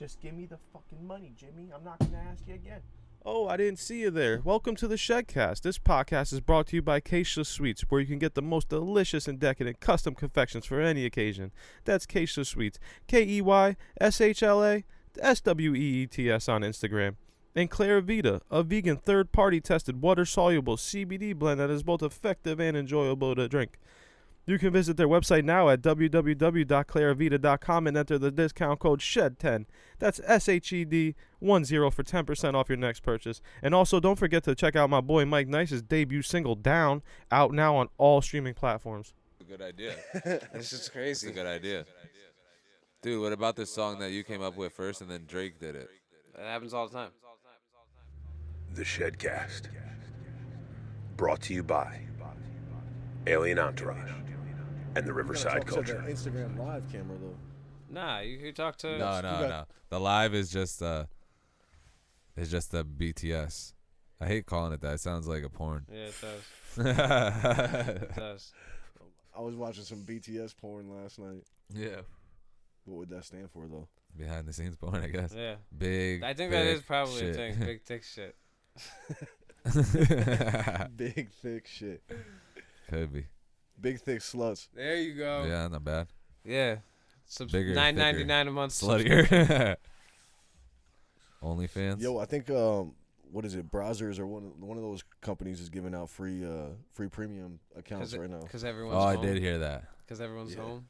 Just give me the fucking money, Jimmy. I'm not going to ask you again. Oh, I didn't see you there. Welcome to the ShedCast. This podcast is brought to you by Keisha Sweets, where you can get the most delicious and decadent custom confections for any occasion. That's Keisha Sweets. KEYSHLA SWEETS on Instagram. And Claravita, a vegan third-party tested water-soluble CBD blend that is both effective and enjoyable to drink. You can visit their website now at www.claravita.com and enter the discount code SHED10. That's SHED10 for 10% off your next purchase. And also, don't forget to check out my boy Mike Nice's debut single, Down, out now on all streaming platforms. A good idea. This is crazy. It's a good idea. Dude, what about this song that you came up with first and then Drake did it? That happens all the time. The ShedCast. Brought to you by Alien Entourage and the Riverside culture. The Instagram live camera though. Nah, you talk to. No. The live is just the BTS. I hate calling it that. It sounds like a porn. Yeah, it does. It does. I was watching some BTS porn last night. Yeah. What would that stand for though? Behind the scenes porn, I guess. Yeah. Big. I think that is probably shit. a thing. Big thick shit. Big thick shit. Could be. Big thick sluts. There you go. Yeah, not bad. Yeah. Bigger, $9.99 a month. Sluttier. OnlyFans. Yo, I think what is it? Brazzers or one of those companies is giving out free premium accounts right now. Because everyone's home. home. I did hear that. Because everyone's home.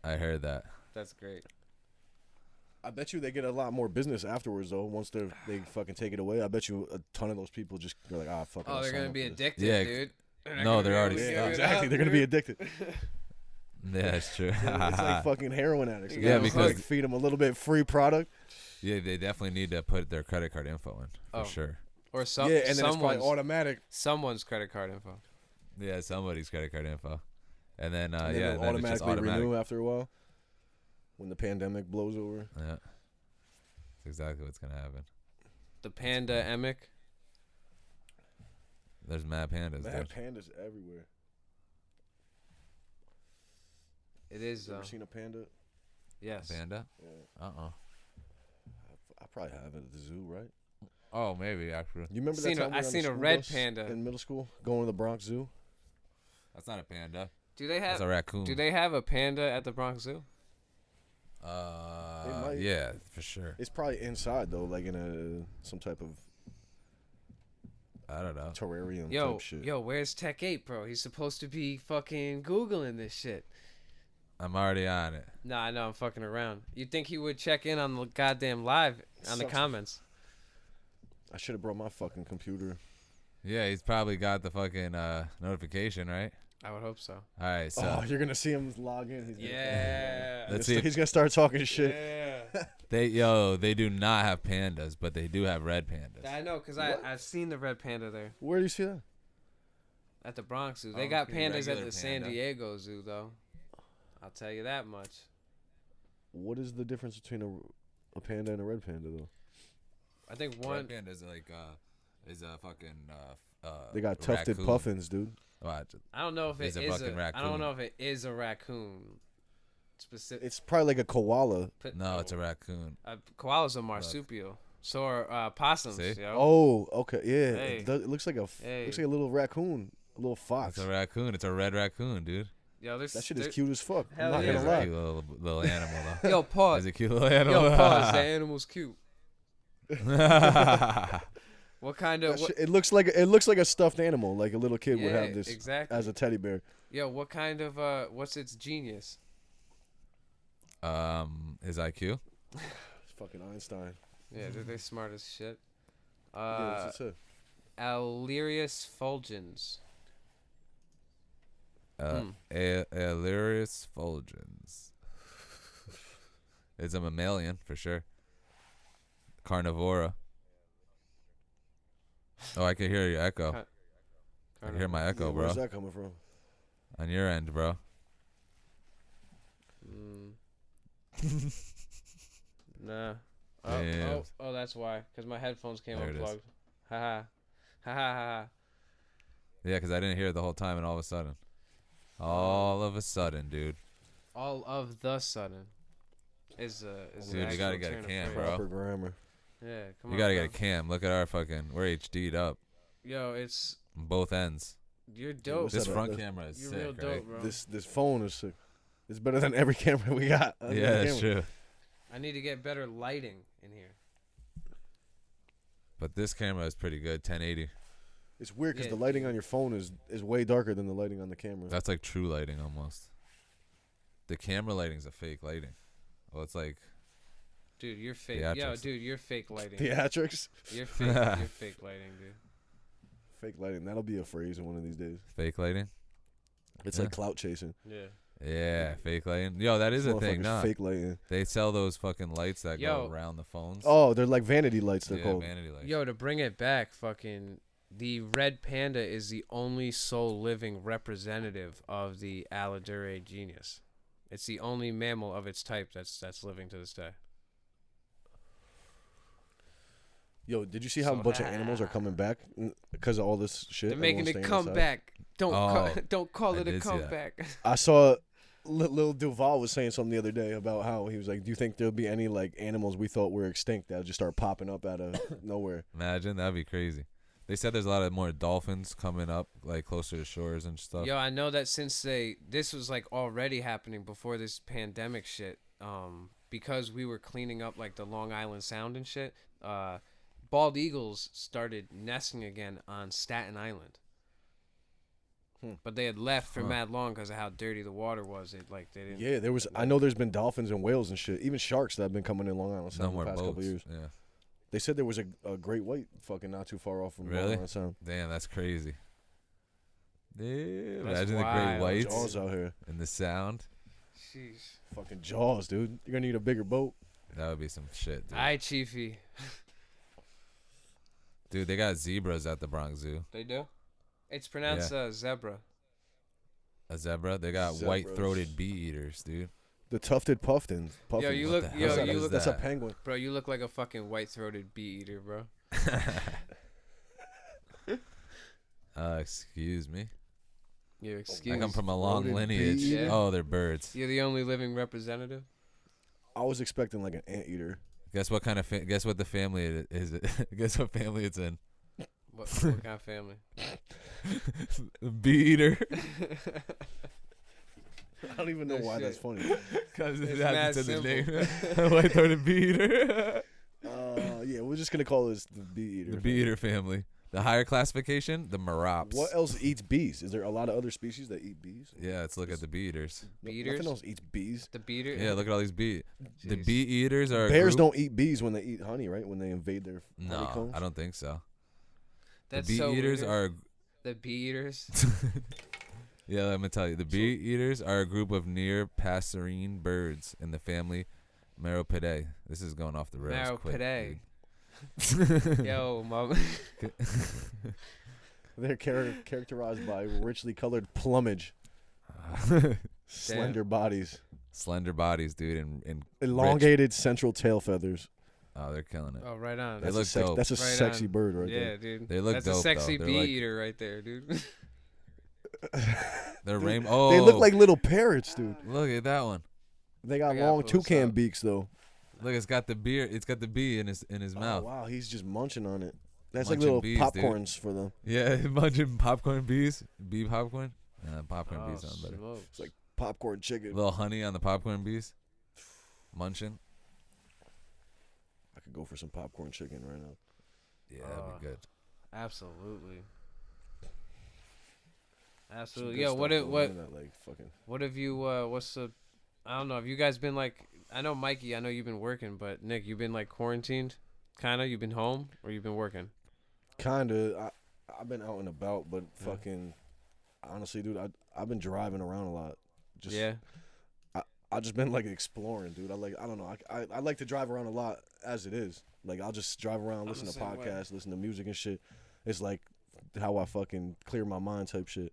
I heard that. That's great. I bet you they get a lot more business afterwards though. Once they fucking take it away, I bet you a ton of those people just are like, fuck. Oh, they're gonna be addicted, yeah. dude. No, they're already. Yeah, exactly. They're gonna be addicted. Yeah, that's true. It's like fucking heroin addicts. Yeah, because like feed them a little bit free product. Yeah, they definitely need to put their credit card info in for sure. Or some. Yeah, and then it's probably automatic. Someone's credit card info. Yeah, somebody's credit card info, and then and then automatically it's just automatic. renew after a while. When the pandemic blows over. Yeah, that's exactly what's gonna happen. The panda-emic. There's mad pandas. Mad pandas everywhere. It is. You ever seen a panda? Yes. Panda? Yeah. I probably have it at the zoo, right? Oh, maybe actually. You remember that time I seen a red panda in middle school going to the Bronx Zoo? That's not a panda. Do they have? That's a raccoon. Do they have a panda at the Bronx Zoo? Yeah, for sure. It's probably inside though, like in some type of I don't know terrarium type shit. Yo, where's Tech 8, bro? He's supposed to be fucking Googling this shit. I'm already on it. Nah, I know I'm fucking around. You'd think he would check in on the goddamn live on the comments. I should have brought my fucking computer. Yeah, he's probably got the fucking notification, right? I would hope so. All right, so you're gonna see him log in. Let's see. He's gonna start talking shit. Yeah. They do not have pandas, but they do have red pandas. I know, cause I've seen the red panda there. Where do you see that? At the Bronx Zoo. They got pandas at the San panda. Diego Zoo though. I'll tell you that much. What is the difference between a panda and a red panda though? I think one red panda is like is a fucking they got tufted raccoon. puffins, dude. I don't know if it is fucking raccoon. I don't know if it is a raccoon. Specific. It's probably like a koala. No, it's a raccoon. Koala's a marsupial. So are possums. See? Yo. Oh, okay, yeah. Hey. It looks like looks like a little raccoon, a little fox. It's a raccoon. It's a red raccoon, dude. Yo, that shit is cute as fuck. I'm Hell not yeah. gonna It's lie. a cute little animal, though. Yo, pause. It's a cute little animal. Yo, pause. That animal's cute. What kind of? It looks like a stuffed animal, like a little kid would have this exactly. as a teddy bear. Yo, what kind of? What's its genius? His IQ. It's fucking Einstein. Yeah, they're smart as shit. Yeah, what's it say? Alerius fulgens. Alerius fulgens. It's a mammalian for sure. Carnivora. Oh, I can hear your echo. I can hear my echo, bro. Where's that coming from? On your end, bro. Nah. Damn. Oh, that's why. Because my headphones came There it is. unplugged. Haha. Ha. Yeah, because I didn't hear it the whole time, and all of a sudden, dude. All of the sudden. is Dude, you the gotta actual get a turn of cam, phrase. bro. Proper grammar. Yeah, come on. You gotta bro. get a cam. Look at our fucking. We're HD'd up. Yo, it's Both ends. you're dope. what's This that, front the- camera is You're sick, real right? dope, bro. This phone is sick. It's better than every camera we got. Yeah, that's true. I need to get better lighting in here. But this camera is pretty good, 1080. It's weird because Yeah. the lighting on your phone is way darker than the lighting on the camera. That's like true lighting almost. The camera lighting's a fake lighting. Well, it's like Dude, you're fake. Theatrics. Yo, dude, you're fake lighting. Theatrics. You're fake. You're fake lighting, dude. Fake lighting. That'll be a phrase in one of these days. fake lighting. It's Yeah. like clout chasing. Yeah. Yeah, fake lighting. Yo, that is a thing, Motherfuckers nah. Fake lighting. They sell those fucking lights that Yo. go around the phones. Oh, they're like vanity lights. They're yeah, called. vanity lights. Yo, to bring it back, fucking the red panda is the only sole living representative of the Allidae genus. It's the only mammal of its type that's living to this day. Yo, did you see how So- a bunch of animals are coming back because of all this shit? They're making Everyone's it staying come inside? back. Don't Oh, don't call I it a did see that. comeback. I saw Lil Duval was saying something the other day about how he was like, "Do you think there'll be any like animals we thought were extinct that'll just start popping up out of nowhere?" Imagine, that'd be crazy. They said there's a lot of more dolphins coming up, like closer to shores and stuff. Yo, I know that since this was like already happening before this pandemic shit, because we were cleaning up like the Long Island Sound and shit, bald eagles started nesting again on Staten Island. But they had left for Huh. mad long because of how dirty the water was. It like they didn't. Yeah, there was. I know there's been dolphins and whales and shit, even sharks that have been coming in Long Island no Sound in more the past couple boats. years. Yeah. They said there was a great white fucking not too far off from Long Really? Island Sound. Damn, that's crazy. Yeah, That's imagine the great wild. whites Jaws out here, and the sound. Sheesh. fucking Jaws, dude. You're gonna need a bigger boat. That would be some shit, dude. Aye, Chiefy. Dude, they got zebras at the Bronx Zoo. They do. It's pronounced zebra. A zebra. They got Zebras. white-throated bee eaters, dude. The tufted puffins. Yo, you What look. the hell Yo, is you look. That's a that? penguin. Bro, you look like a fucking white-throated bee eater, bro. Excuse me. You I excuse. come from a long Throated lineage. bee eater? Oh, they're birds. You're the only living representative. I was expecting like an anteater. Guess what kind of guess what the family it is? Guess what family it's in? What kind of family? Bee eater. I don't even know No why shit. that's funny. Because It's it happens mad in the simple. name. White-throated bee eater. Yeah, we're just gonna call this the bee eater. The bee eater family. The higher classification, the Marops. What else eats bees? Is there a lot of other species that eat bees? Yeah, let's look at the bee eaters. Beaters? Nothing else eats bees. The beater? Yeah, look at all these bee. The Jeez. bee eaters are a Bears group- don't eat bees when they eat honey, right? When they invade their No, honeycombs. I don't think so. That's the bee so eaters weird. are. The bee eaters? Yeah, let me tell you. The bee eaters are a group of near passerine birds in the family Monopedal. This is going off the rails quick. Monopedal. dude. Yo, mom. They're characterized by richly colored plumage, slender bodies, Slender bodies, dude, and elongated central tail feathers. oh, they're killing it. Oh, right on. They That's look a dope. That's a Right sexy on. bird right Yeah, there. dude. They look That's dope, a sexy though. bee They're like- eater right there, dude. They're Dude, rainbow. Oh, They look like little parrots, dude. Look at that one. They got I gotta long pull this toucan up. beaks though. Look, it's got the beer. It's got the bee in his Oh, mouth. wow, he's just munching on it. That's like Munching little bees, dude. popcorns for them. Yeah, munching popcorn bees. Bee popcorn. Popcorn Oh, bees sound better. smokes. It's like popcorn chicken. Little honey on the popcorn bees. Munching. I could go for some popcorn chicken right now. Yeah, that'd be good. Absolutely. Some Absolutely. good Yo, stuff what going what on that, like, fucking. what have you what's the I don't know, have you guys been like I know Mikey, I know you've been working, but Nick, you've been like quarantined? Kinda? You've been home or you've been working? Kinda. I've been out and about, but fucking. Honestly, dude, I've been driving around a lot. Just, Yeah. I just been like exploring, dude. I don't know. I like to drive around a lot as it is. Like I'll just drive around, listen the to same way. podcasts, listen to music and shit. It's like how I fucking clear my mind type shit.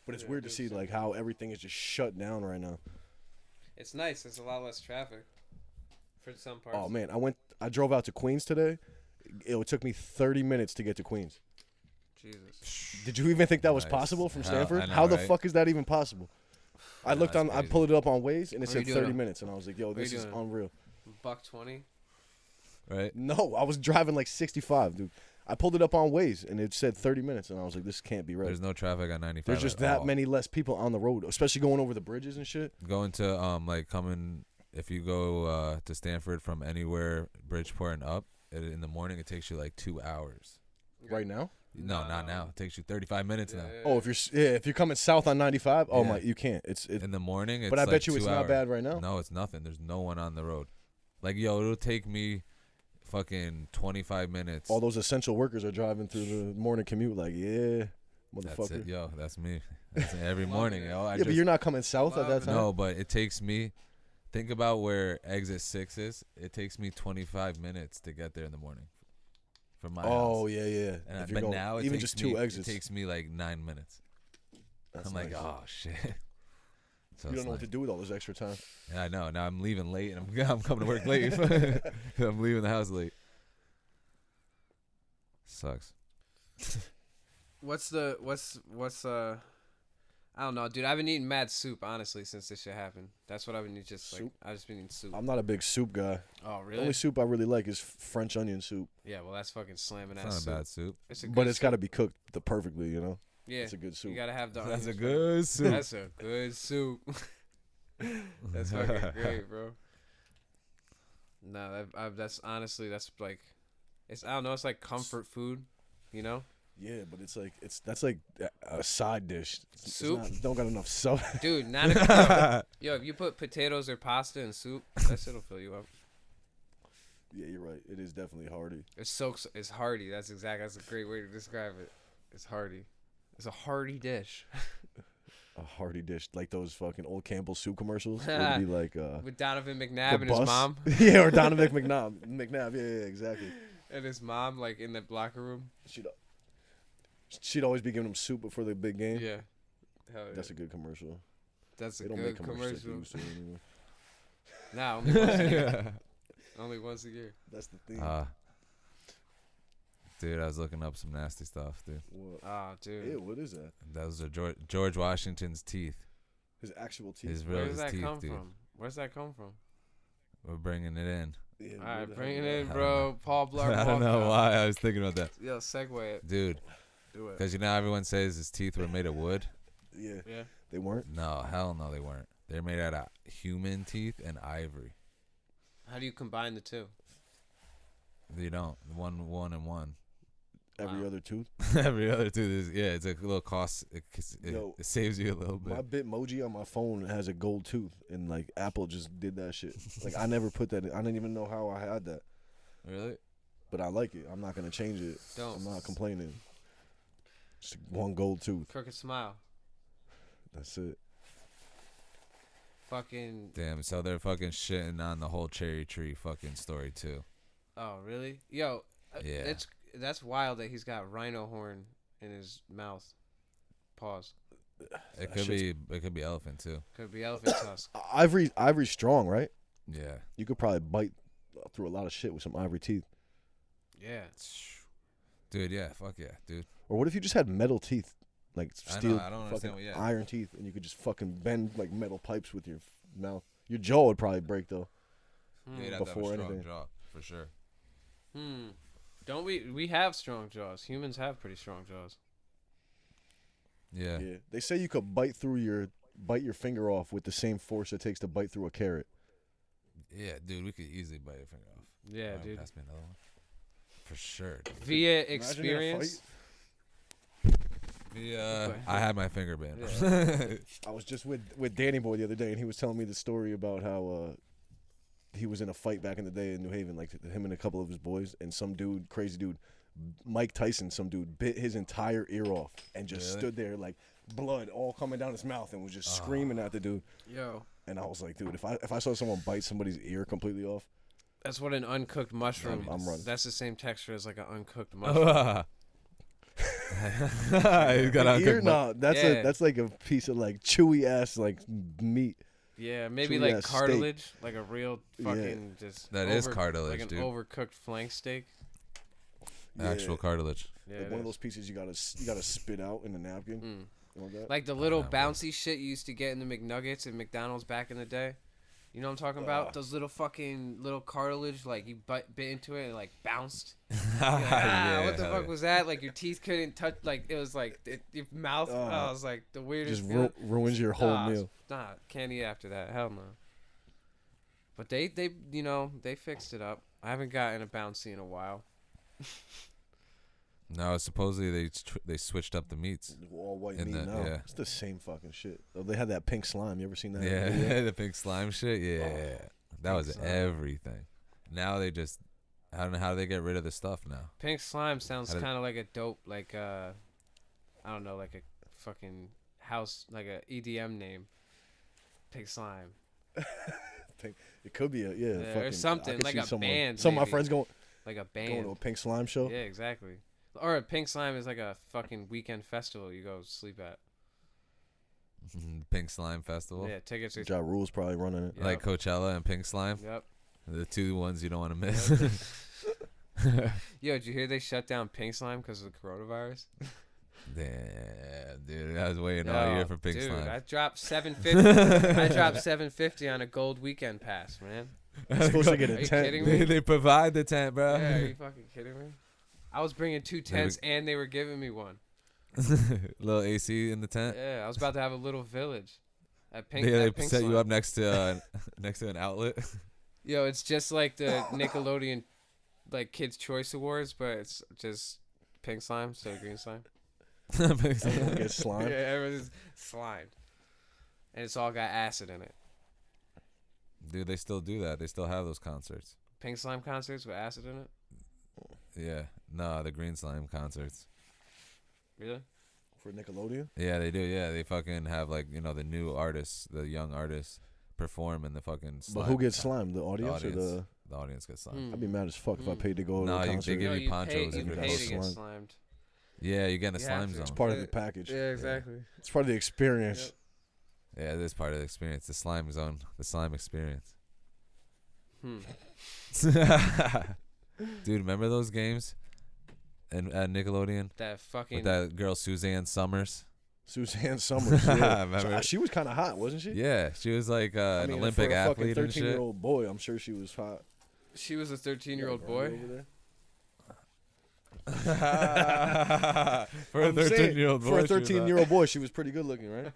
But it's Yeah, weird to dude, see same like how everything is just shut down right now. It's nice, there's a lot less traffic for some parts. Oh man, I drove out to Queens today. It took me 30 minutes to get to Queens. Jesus. Did you even think that was Nice. possible from How- Stanford? I know, How the right? fuck is that even possible? I know, looked that's on. I crazy. pulled it up on Waze and it What are said you 30 doing? minutes, and I was like, "Yo, What are you this is doing? unreal." $1.20. right? No, I was driving like 65, dude. I pulled it up on Waze and it said 30 minutes, and I was like, this can't be right. There's no traffic on 95. There's just at that all. many less people on the road, especially going over the bridges and shit. Going to like coming if you go to Stanford from anywhere Bridgeport and up in the morning, it takes you like 2 hours. Right now? No, not now. It takes you 35 minutes now. Oh, if you're coming south on 95, oh Yeah. my, you can't. It's In the morning, it's But I like bet you 2 it's hours. not bad right now. No, it's nothing. There's no one on the road. Like, yo, it'll take me fucking 25 minutes. all those essential workers are driving through the morning commute. Like, yeah, That's motherfucker. it, yo. That's me. That's it every morning, yo. Yeah, but you're not coming south at that time. No, but it takes me. Think about where exit 6 is. It takes me 25 minutes to get there in the morning from my house. Oh yeah, yeah. And If you're but going, now it even takes just two me, exits. It takes me like 9 minutes. That's I'm like, nice. oh shit. So You it's don't know what nice. to do with all this extra time. Yeah, I know. Now I'm leaving late, and I'm coming to work late. I'm leaving the house late. Sucks. What's I don't know, dude. I've been eating mad soup honestly since this shit happened. That's what I've been eating. Just like Soup? I've just been eating soup. I'm not a big soup guy. Oh The really? only soup I really like is French onion soup, Yeah, well that's fucking slamming It's ass not a soup. bad soup. It's a good but it's got to soup. be cooked perfectly. You know, Yeah, it's a good soup. you gotta have the. That's a onions, good soup. That's a good soup. That's fucking great, bro. No, that's honestly that's like, it's I don't know. It's like comfort food, you know. Yeah, but that's like a side dish. Soup? Don't got enough salt. Dude, not if yo, if you put potatoes or pasta in soup, that shit'll fill you up. Yeah, you're right. It is definitely hearty. It's hearty. That's a great way to describe it. It's hearty. It's a hearty dish. A hearty dish, like those fucking old Campbell soup commercials. It'd be like With Donovan McNabb the and bus. his mom. Yeah, or Donovan McNabb. Yeah, exactly. And his mom, like in the locker room. She'd always be giving him soup before the big game. Yeah. Hell yeah. That's a good commercial. That's a They don't make good commercials commercial. like they used to anymore. Nah, only once a year. Only once a year. That's the thing. Dude, I was looking up some nasty stuff, dude. What? Oh, dude. Ew, what is that? Those are George Washington's teeth. His actual teeth. His Where real does that teeth, come dude. from? Where's that come from? We're bringing it in. Yeah, All where right, the bring hell it is in, I bro. Paul Blart. I don't know Mall why I was thinking about that, Cop. Yo, segue it. dude. Do it. Because you know how everyone says his teeth were made of wood. that? Yeah, Yeah. they weren't. No, hell no, they weren't. They're made out of human teeth and ivory. How do you combine the two? You don't one and one. Every Wow. other tooth. Every other tooth is it's a little cost. It Yo, saves you a little bit. My Bitmoji on my phone has a gold tooth, and like Apple just did that shit. Like I never put that in. I didn't even know how I had that, Really? but I like it. I'm not gonna change it. Don't. I'm not complaining. Just one gold tooth. Crooked smile. That's it. Fucking. Damn. So they're fucking shitting on the whole cherry tree fucking story too. Oh, really? Yo. Yeah. That's wild that he's got rhino horn in his mouth. Pause. It could be elephant too. Could be elephant tusk. Ivory's strong, right? Yeah. You could probably bite through a lot of shit with some ivory teeth. Yeah. Dude, yeah, fuck yeah, dude. Or what if you just had metal teeth, like I know, steel, I don't understand fucking what- yeah. iron teeth, and you could just fucking bend like metal pipes with your mouth? Your jaw would probably break though. You'd have to have a Before strong anything. jaw for sure. Don't we have strong jaws? Humans have pretty strong jaws. Yeah. Yeah, they say you could bite your finger off with the same force it takes to bite through a carrot. Yeah, dude, we could easily bite your finger off. Yeah, Alright, dude. Pass me another one. For sure. Dude. Via Imagine in a experience. I had my finger band. Yeah. I was just with Danny Boy the other day, and he was telling me the story about how he was in a fight back in the day in New Haven, like him and a couple of his boys, and some dude, crazy dude, Mike Tyson, some dude bit his entire ear off and just Really? stood there like blood all coming down his mouth and was just screaming at the dude. Yo, And I was like, dude, if I saw someone bite somebody's ear completely off, that's what an uncooked mushroom. I'm running. That's the same texture as like an uncooked mushroom. He's got An ear, uncooked no, Yeah. that's like a piece of like chewy ass like meat. Yeah, maybe Chewy like ass steak. cartilage, like a real fucking just. That is cartilage, like an dude. overcooked flank steak. Actual Yeah. cartilage. Yeah, Like it one of is. those pieces you gotta spit out in the napkin. You know that? Like the little bouncy shit you used to get in the McNuggets at McDonald's back in the day. You know what I'm talking about? Those little fucking little cartilage, like you bit into it and like bounced. What the fuck was that? Like your teeth couldn't touch. Like it was like your mouth. It was like the weirdest. Just ruins your whole meal. Nah, can't eat after that. Hell no. But they you know they fixed it up. I haven't gotten a bouncy in a while. No, supposedly they switched up the meats. All white In meat the- now. yeah. It's the same fucking shit. Oh, they had that pink slime. You ever seen that? Yeah, video? the pink slime shit. Yeah, that was slime. everything. Now they just, I don't know how do they get rid of the stuff now. Pink slime sounds How did- kind of like a dope, like I don't know, like a fucking house, like a EDM name. Pink slime. Pink. It could be a Yeah, or fucking, something, I could like see a someone, band, Some of my maybe. friends going Like a to band. a pink slime show. Yeah, exactly. Or a pink slime is like a fucking weekend festival you go sleep at. Pink slime festival, Yeah, tickets are. Ja Rule's probably running it. Yep. like Coachella and pink slime, Yep. the two ones you don't want to miss. Yo, did you hear they shut down pink slime because of the coronavirus? Damn, dude, I was waiting all year for pink dude, slime. I dropped $750. I dropped $750 on a gold weekend pass, man. You're supposed to get Are a you tent. kidding dude. me? They provide the tent, bro. Yeah, are you fucking kidding me? I was bringing 2 tents and they were giving me one. Little AC in the tent. Yeah, I was about to have a little village. At pink. They at pink set you slime. up next to an outlet. Yo, it's just like the Nickelodeon, like Kids Choice Awards, but it's just pink slime instead of green slime. Everyone gets slime. Yeah, everything's slimed, and it's all got acid in it. Dude, they still do that. They still have those concerts. Pink slime concerts with acid in it. Yeah. No, the green slime concerts. Really? For Nickelodeon? Yeah, they do. Yeah, they fucking have like, the new artists, the young artists perform in the fucking slime. But who gets slime? The audience, or audience. the? The audience gets slime. I'd be mad as fuck if I Mm. paid to go to Nah, a they concert. give No, you ponchos you and pay you to get get slime. slimed. Yeah, you get in the You have slime to. zone. It's part of the package. Yeah, exactly. It's part of the experience. Yeah, it is part of the experience. The slime zone. The slime experience. Hmm. Dude, remember those games? And at Nickelodeon? That fucking. With that girl Suzanne Summers? Suzanne Summers. Yeah. Remember? She was kind of hot, wasn't she? Yeah, she was like I an mean, Olympic for a athlete fucking and shit. 13-year-old boy, I'm sure she was hot. She was a 13-year-old Yeah, boy. over there. For a I'm saying, 13-year-old boy. For a she was hot. 13-year-old boy, she was pretty good looking, right?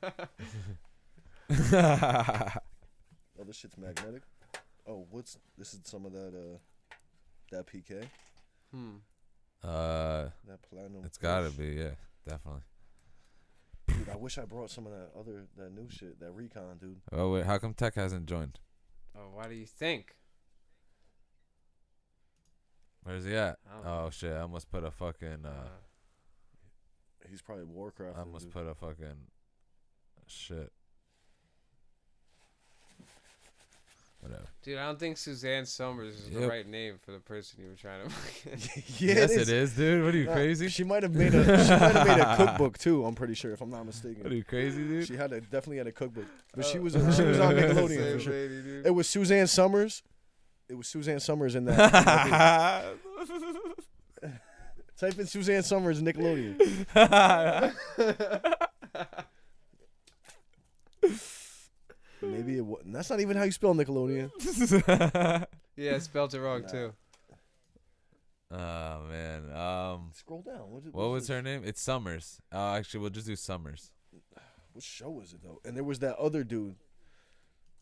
Oh, this shit's magnetic. Oh, this is some of that PK, Hmm. that platinum. It's gotta push. be, yeah, definitely. Dude, I wish I brought some of that new shit, that Recon, dude. Oh wait, how come Tech hasn't joined? Oh, why do you think? Where's he at? I don't know. Oh shit, I almost put a fucking He's probably Warcraft. I almost put a fucking shit. Whatever. Dude, I don't think Suzanne Summers is the Yep. right name for the person you were trying to. Yeah, Yes, it is, dude. What are you, Nah, crazy? She might have made a cookbook too. I'm pretty sure, if I'm not What are mistaken. you, crazy, dude? She definitely had a cookbook, but she Oh. was on Nickelodeon for sure. Lady, dude. It was Suzanne Summers. It was Suzanne Summers in that. Type in Suzanne Summers Nickelodeon. Maybe it was. That's not even how you spell Nickelodeon. Yeah, I spelled it wrong Nah. too. Oh man. Scroll down. What was her name? It's Summers. Actually, we'll just do Summers. What show was it though? And there was that other dude,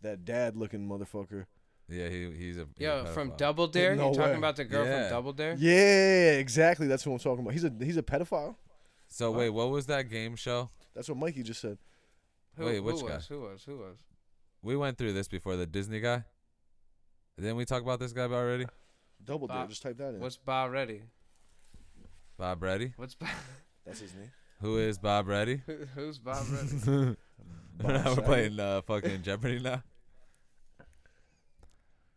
that dad-looking motherfucker. Yeah, he's a Yo, a from pedophile. Double Dare? No You talking way. about the girl Yeah. from Double Dare? Yeah, exactly. That's what I'm talking about. He's a pedophile. So wait, what was that game show? That's what Mikey just said. Wait, which who guy? was? Who was? We went through this before. The Disney guy. Didn't we talk about this guy already? Double Dare. Bob- Just type that in. What's Bob Reddy? Bob Reddy. What's Bob? That's his name. Who is Bob Reddy? Who's Bob Reddy? We're Saget. playing fucking Jeopardy now.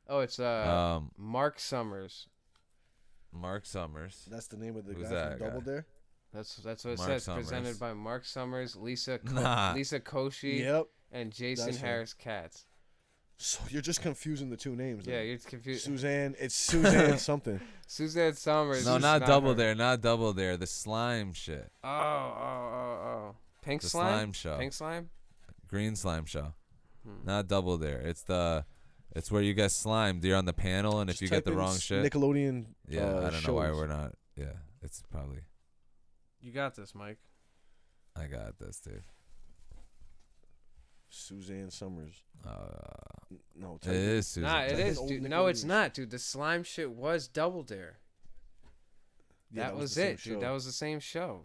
Oh, it's Um, Mark Summers. Mark Summers. That's the name of the Who's guy that from Double guy? Dare. That's what it Mark says. Summers. Presented by Mark Summers, Lisa Nah. Koshy, Yep. and Jason That's right. Harris Katz. So you're just confusing the two names. Yeah, then. you're confused. Suzanne. It's Suzanne something. Suzanne Summers. No, is not Double her. Dare. Not Double Dare. The slime shit. Oh. Pink The slime? slime show. Pink slime? Green slime show. Hmm. Not Double Dare. It's the It's where you get slimed. You're on the panel, and if Just you get the type in wrong shit, Nickelodeon. yeah, I don't know why shows. we're not. Yeah, it's probably. You got this, Mike. I got this, dude. Suzanne Summers. No, It is Susan. Nah, it Type is, in old dude. No, it's Nickelodeon not, dude. The slime shit was Double Dare. Yeah, that was the same it, dude. show. That was the same show.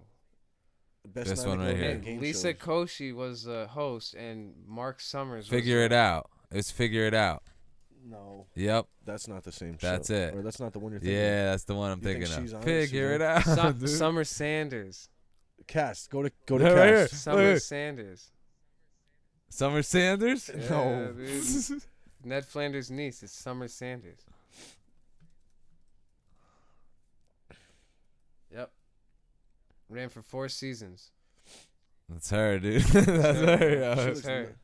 Best This night one of right Nickelodeon here. game Lisa shows. Koshy was the host, and Mark Summers. Figure was it out. It's Figure It Out. No, Yep. that's not the same show. That's it. Or that's not the one you're thinking. Yeah, that's the one I'm You think thinking she's of. on it, Figure it Suzanne? out. dude. Summer Sanders. Cast. Go to Right here. Cast. Summer Wait. Sanders. Summer Sanders? No. Yeah, dude. Ned Flanders' niece is Summer Sanders. Yep. Ran for 4 seasons. That's her, dude. That's her. She yo. That's looks her.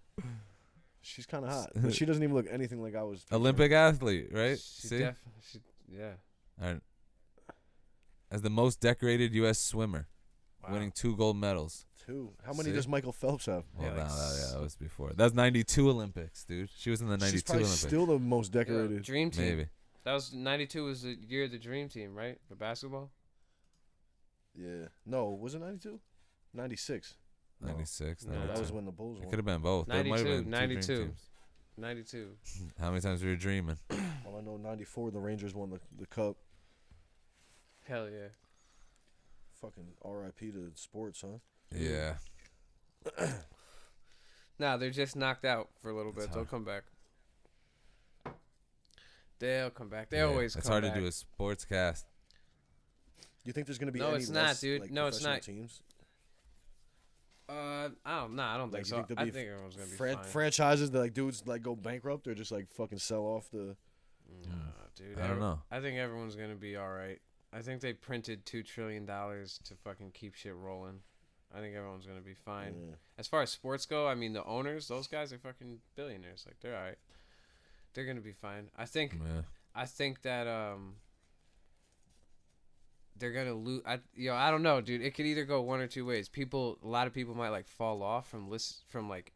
She's kind of hot, but she doesn't even look anything like I was. picturing. Olympic athlete, right? See? Yeah. All right. As the most decorated U.S. swimmer, Wow. winning 2 gold medals. 2. How many See? does Michael Phelps have? Well, Yeah, no, like that was before. That's 92 Olympics, dude. She was in the 92 She's probably Olympics. still the most Yeah, decorated. Dream Team. Maybe. That was 92 was the year of the Dream Team, right? For basketball? Yeah. No, was it 92? 96. No. 96. No, No, that 92. was when the Bulls It won. could have been both. There might have 92, been 2 dream 92. teams. 92. How many times were you dreaming? Well, I know 94, the Rangers won the cup. Hell yeah. Fucking R.I.P. to sports, huh? Yeah. Nah, they're just knocked out for a little bit. It's They'll hard. come back. They'll come back. They Yeah, always It's come hard back. to do a sports cast. You think there's going to be No, any it's not, less, dude. like, No, it's professional not. teams? I don't Like, think you so. think there'll I be think everyone's gonna be Fran- fine. franchises that like dudes like go bankrupt or just like fucking sell off the. Nah, dude. I don't know. I think everyone's gonna be all right. I think they printed $2 trillion to fucking keep shit rolling. I think everyone's gonna be fine. Yeah. As far as sports go, I mean, the owners, those guys are fucking billionaires. Like, they're all right. They're gonna be fine. I think that they're gonna lose. I don't know, dude. It could either go one or two ways. A lot of people might like fall off from like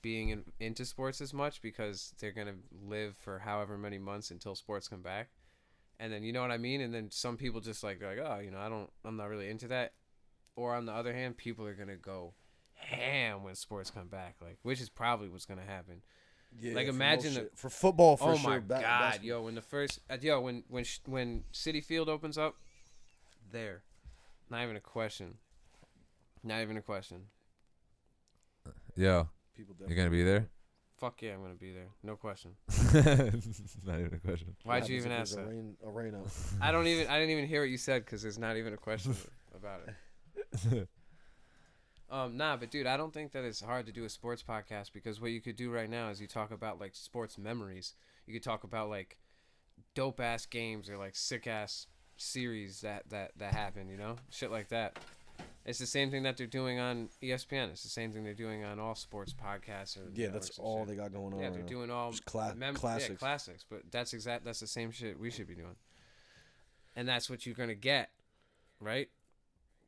being into sports as much because they're gonna live for however many months until sports come back, and then you know what I mean. And then some people just like they're like, oh, I'm not really into that. Or on the other hand, people are gonna go ham when sports come back, like, which is probably what's gonna happen. Yeah, Like, for imagine most the- shit. For football, for Oh sure. my god, basketball. yo! When the first, when City Field opens up, there, not even a question. Not even a question. Yo, People you gonna be there? Fuck yeah, I'm gonna be there. No question. Not even a question. Why'd What you even happens ask if that? there's a rain out? I didn't even hear what you said because there's not even a question about it. Nah, but dude, I don't think that it's hard to do a sports podcast because what you could do right now is you talk about like sports memories. You could talk about like dope ass games or like sick ass series that happen, shit like that. It's the same thing that they're doing on ESPN. It's the same thing they're doing on all sports podcasts. Or Yeah, networks that's and all shit. they got going on. Yeah, right they're now. doing all Just classics. classics. Yeah, classics. But that's the same shit we should be doing. And that's what you're gonna get, right?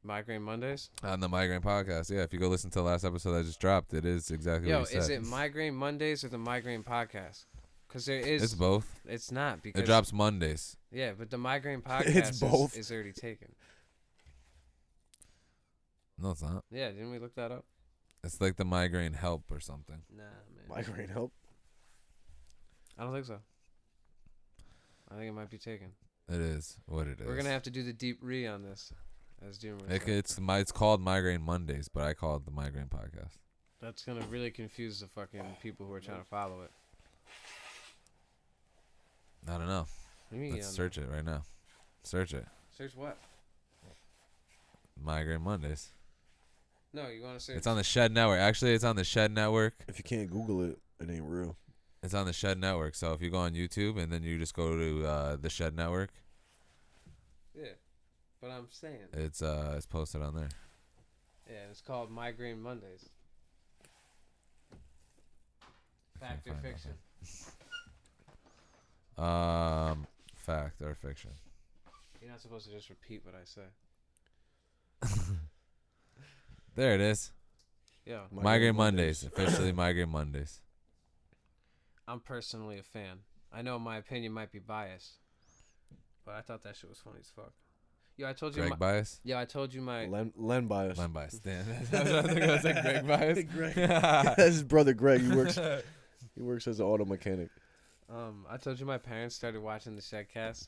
Migraine Mondays. On the Migraine Podcast. Yeah, if you go listen to the last episode that just dropped, it is exactly Yo, what you is said. it Migraine Mondays or the Migraine Podcast? Because there is. It's both. It's not because It drops Mondays. Yeah, but the Migraine Podcast It's both. is already taken. No, it's not. Yeah, didn't we look that up? It's like the Migraine Help or something. Nah, man. Migraine help. I don't think so. I think it might be taken. It is what it is. We're gonna have to do the deep re on this, as Jim was It's called Migraine Mondays, but I call it the Migraine Podcast. That's gonna really confuse the fucking people who are trying to follow it. I don't know. What do you mean, Let's search it right now. Search it. Search what? Migraine Mondays. No, you want to search? It's on the Shed Network. Actually, it's on the Shed Network. If you can't Google it, it ain't real. It's on the Shed Network. So if you go on YouTube and then you just go to the Shed Network, Yeah, but I'm saying. it's posted on there. Yeah, it's called Migraine Mondays. Fact or find fiction? Fact or fiction. You're not supposed to just repeat what I say. There it is. Yeah. Migraine Mondays. Officially Migraine Mondays. I'm personally a fan. I know my opinion might be biased, but I thought that shit was funny as fuck. Yo, I told you. Greg Bias? Yeah, I told you my. Len Bias. Len Bias. Damn. I think I was like Greg Bias. Greg. That's his brother Greg. He works as an auto mechanic. I told you my parents started watching the ShedCast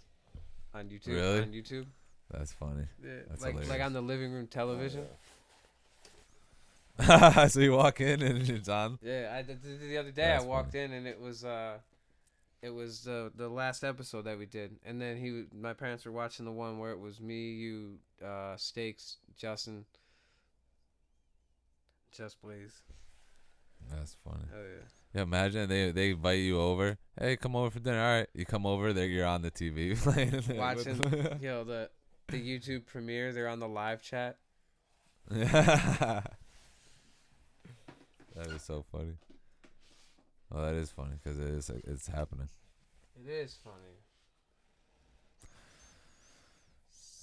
on YouTube. Really? On YouTube. That's funny. Yeah, That's like hilarious. on the living room television. So you walk in and it's on? Yeah, the other day That's I walked in and it was the last episode that we did, and then my parents were watching the one where it was me, you, Steaks, Justin, Just Blaze. That's funny. Oh yeah. Yeah, imagine they invite you over. Hey, come over for dinner. All right, you come over. There, you're on the TV playing. Watching, the YouTube premiere. They're on the live chat. That is so funny. Well, that is funny because it's happening. It is funny.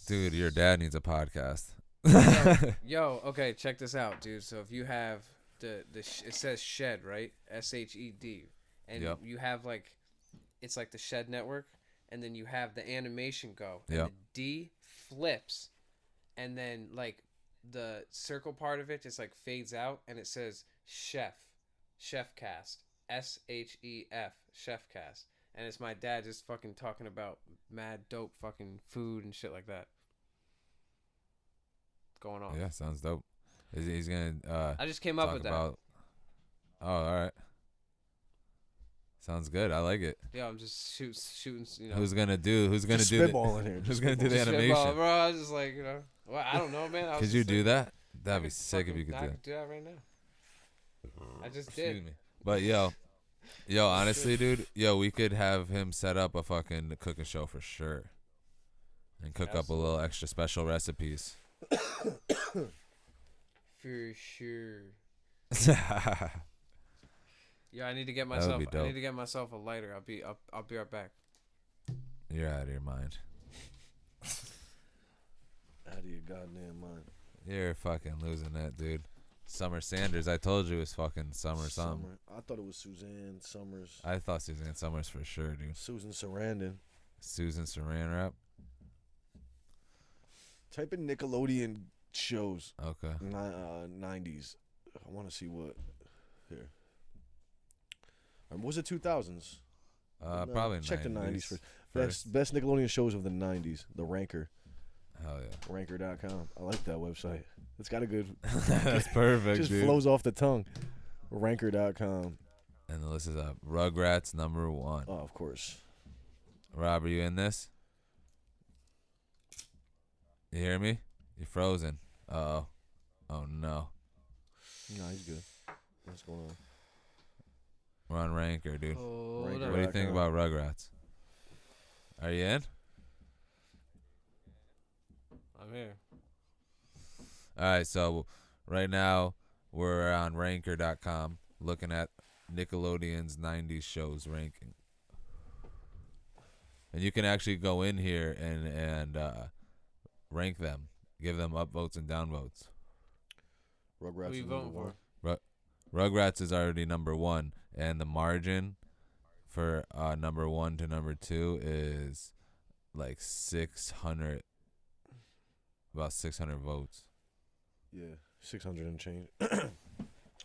Dude, your dad needs a podcast. Yo, okay, check this out, dude. So if you have it says Shed, right? SHED, and Yep. you have it's like the Shed Network, and then you have the animation go, and Yep. the D flips, and then the circle part of it just fades out, and it says ShedCast, SHEF, and it's my dad just fucking talking about mad dope fucking food and shit like that. Going on. Yeah, sounds dope. He's gonna I just came up talk with that. about. Oh, all right. Sounds good. I like it. Yeah, I'm just shooting. Who's gonna do the spitball in here. Who's gonna do the Just animation? spitball, bro. I was just well, I don't know, man. Could you do that? That'd be sick if you could I do could it. do that right now. I just Excuse did. me. But yo, honestly, dude, we could have him set up a fucking cooking show for sure, and cook up a little extra special recipes. For sure. You're Yeah, I need to get That would myself. be I dope. need to get myself a lighter. I'll be right back. out of your mind. Out of your goddamn mind. You're fucking losing it, dude. Summer Sanders, I told you, was fucking Summer something. I thought it was Suzanne Summers. I thought Suzanne Summers for sure, dude. Susan Sarandon. Susan Saran rap. Type in Nickelodeon shows. Okay. 90s. I want to see what. Here. Was it 2000s? No, Probably check 90s the 90s first. first. Best Nickelodeon shows of the 90s. The Ranker. Hell yeah. Ranker.com. I like that website. It's got a good. That's perfect, just dude. flows off the tongue. Ranker.com. And the list is up. Rugrats #1. Oh, of course. Rob, are you in this? You hear me? You're frozen. Uh-oh. Oh, no. No, he's good. What's going on? We're on Ranker, dude. Hold Ranker. on. What do you think about Rugrats? Are you in? I'm here. All right, so right now we're on Ranker.com looking at Nickelodeon's 90s shows ranking. And you can actually go in here and rank them. Give them upvotes and downvotes. Rugrats Who you is voting number for? one. Rugrats is already #1, and the margin for #1 to #2 is like 600, about 600 votes. Yeah, 600 and change.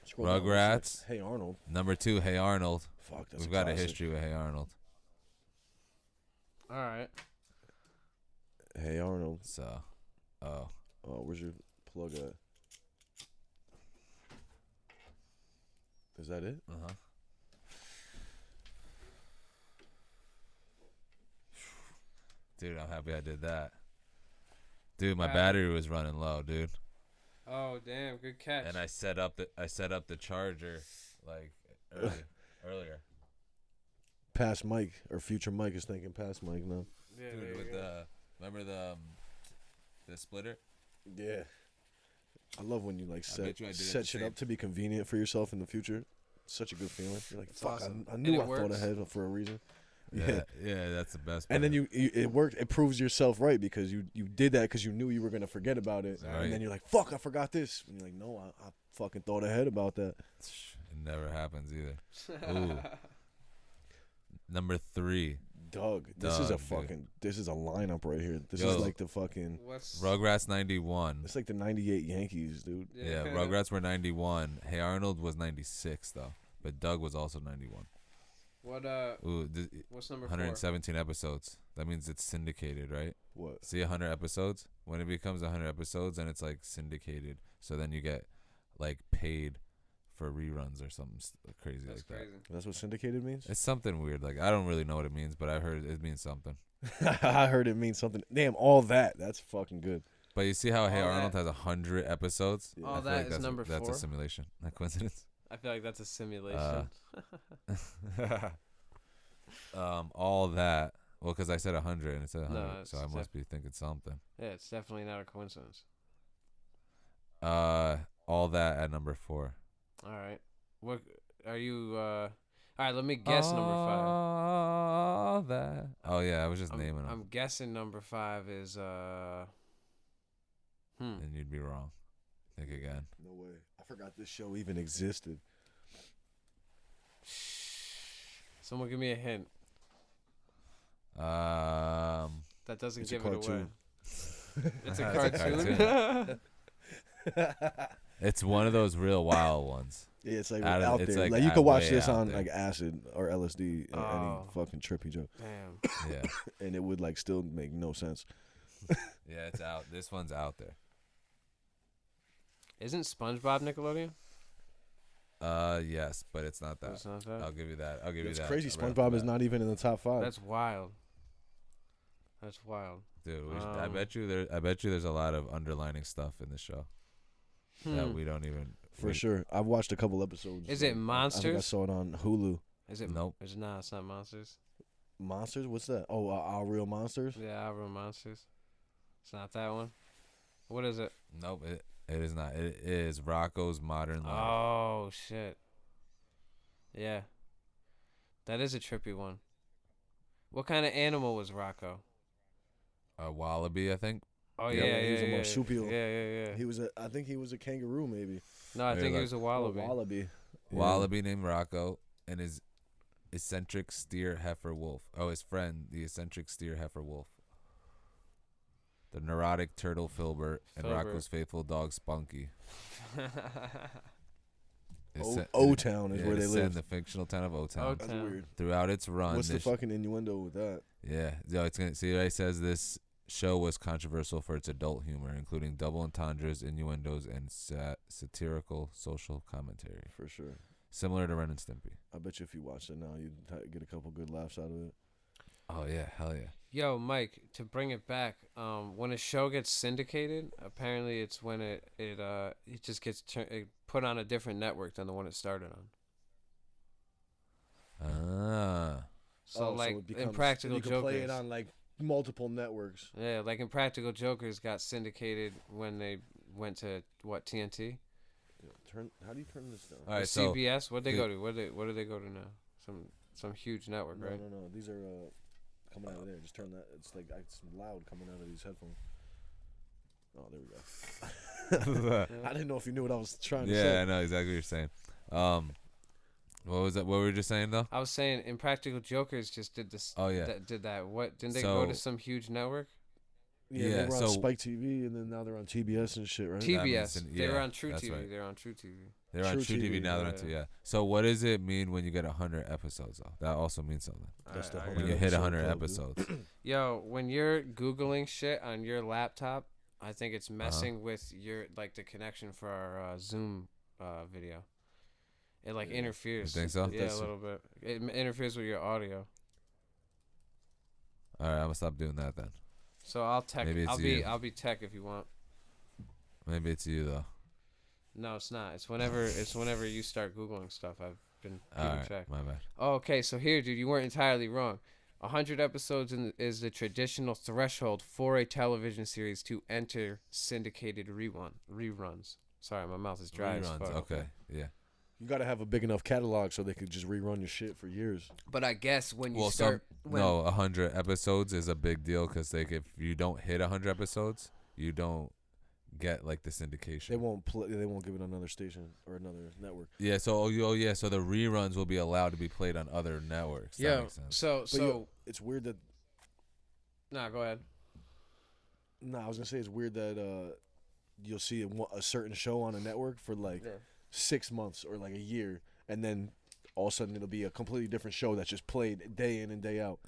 Scroll down, Rugrats. Hey Arnold. #2, Hey Arnold. Fuck, that's We've got a classic. history with Hey Arnold. All right. Hey Arnold. So, oh. Oh, where's your plug at? Is that it? Uh-huh. Dude, I'm happy I did that. Dude, my Wow. battery was running low, dude. Oh damn, good catch. And I set up the charger like earlier. Past Mike or future Mike is thinking past Mike now. Yeah, there Dude, you with go. remember the splitter? Yeah. I love when you like I bet you I did it set the shit same- up to be convenient for yourself in the future. Such a good feeling. You're like, fuck, awesome. I And knew it I thought works. ahead for a reason. Yeah, that's the best part. And then it worked. It proves yourself right because you did that because you knew you were gonna forget about it, Right. and then you're like, "Fuck, I forgot this." And you're like, "No, I fucking thought ahead about that." It never happens either. Ooh. Number 3, Doug. This is a Doug, dude. fucking. This is a lineup right here. This Yo. is like the fucking. What's Rugrats 91. It's like the '98 Yankees, dude. Yeah, Rugrats were 91. Hey Arnold was 96 though, but Doug was also 91. What Ooh, what's number 117 episodes. That means it's syndicated, right? What? See 100 episodes? When it becomes 100 episodes and it's like syndicated, so then you get like paid for reruns or something crazy That's like crazy. That's what syndicated means. It's something weird. Like I don't really know what it means, but I heard it means something. I heard it means something. Damn, all that. That's fucking good. But you see how Hey All Arnold that- has 100 episodes? Yeah. I All feel that like is that's number that's 4. a simulation, not coincidence. I feel like that's a simulation. All that. Well, because I said 100 and it said 100, No, so I it's must be thinking something. Yeah, it's definitely not a coincidence. All that at number 4. All right. What are you? All right, let me guess number 5. All that. Oh yeah, I was just naming them, I'm guessing number 5 is and you'd be wrong. Think again. No way. I forgot this show even existed. Someone give me a hint. That doesn't It's a give it away. cartoon. It's a It's a cartoon. It's one of those real wild ones. Yeah, it's like Out of- out it's there. like Like you could watch way this out on there. like acid or LSD, Oh. any fucking trippy joke, Damn. Yeah, and it would like still make no sense. yeah, it's out. This one's out there. Isn't SpongeBob Nickelodeon? Yes, but it's not that. It's not that? I'll give you that. I'll give It's you that. crazy. right off SpongeBob the is bat. not even in the top 5. That's wild. That's wild. Dude, I Um, bet you there's a lot of underlining stuff in the show that we don't even. For sure. I've watched a couple episodes. Is it I think I Monsters? saw it on Hulu. Is it? Nope. It's not. It's not Monsters. Monsters? What's that? Oh, Our Real Monsters? Yeah, Our Real Monsters. It's not that one. What is it? Nope, it is not. It is Rocco's Modern Life. Oh shit. Yeah. That is a trippy one. What kind of animal was Rocco? A wallaby, I think. Oh Yeah, yeah, he was a yeah, marsupial. Yeah. I think he was a kangaroo, maybe. No, I Yeah, think he like- was a wallaby. Wallaby. Yeah. Wallaby named Rocco, and his eccentric steer heifer wolf. Oh, his friend, the eccentric steer heifer wolf. The neurotic turtle Filbert and Filbert. Rocco's faithful dog Spunky. O-Town is Yeah, where it they is set in live. the fictional town of O-Town. O- That's Town. weird. Throughout its run, What's the this fucking innuendo with that? yeah, so it's gonna see. It says this show was controversial for its adult humor, including double entendres, innuendos, and satirical social commentary, For sure. similar to Ren and Stimpy. I bet you if you watch it now, you'd get a couple good laughs out of it. Oh yeah, hell yeah. Yo, Mike, to bring it back, when a show gets syndicated, apparently it's when it just gets put on a different network than the one it started on. So like it in Practical you can play it Jokers, on like multiple networks. yeah, like in Practical Jokers got syndicated when they went to what, TNT? How do you turn this down? All Or right, so CBS? What'd they the- go to? What do they go to now? Some huge network, right? No. These are coming out of there. Just turn that. It's like it's loud coming out of these headphones. Oh, there we go. I didn't know if you knew what I was trying to yeah, say. I know exactly what you're saying. What was that? What were you just saying though? I was saying Impractical Jokers just did this. Oh, yeah. Did that? What didn't they go to So- some huge network? Yeah, Yeah, they were on so- Spike TV, and then now they're on TBS and shit, right? TBS. means- They were yeah, on True that's TV. right. They're on True TV. They're on True True TV, TV, now. They're yeah. on TV. Yeah. So what does it mean when you get 100 episodes though? That also means something. That's the Alright, When I you got hit it. 100 Club, episodes. Yo, when you're Googling shit on your laptop, I think it's messing with your the connection for our Zoom video. It interferes. You think so? Yeah, a little bit. It interferes with your audio. All right, I'm gonna stop doing that then. So I'll tech. Maybe it's I'll you. be tech if you want. Maybe it's you though. No, it's not. It's whenever you start Googling stuff. I've been All keeping right, track. my bad. Oh, okay, so here, dude, you weren't entirely wrong. 100 episodes is the traditional threshold for a television series to enter syndicated reruns. Sorry, my mouth is dry as Reruns. fuck. Okay. Yeah. You got to have a big enough catalog so they could just rerun your shit for years. But I guess when you Well, start... no, 100 episodes is a big deal because if you don't hit 100 episodes, you don't get like the syndication. They won't play. They won't give it another station or another network. Yeah. So so the reruns will be allowed to be played on other networks. That makes sense. So It's weird that. nah, go ahead. No, I was gonna say it's weird that you'll see a certain show on a network for like 6 months or like a year, and then all of a sudden it'll be a completely different show that's just played day in and day out.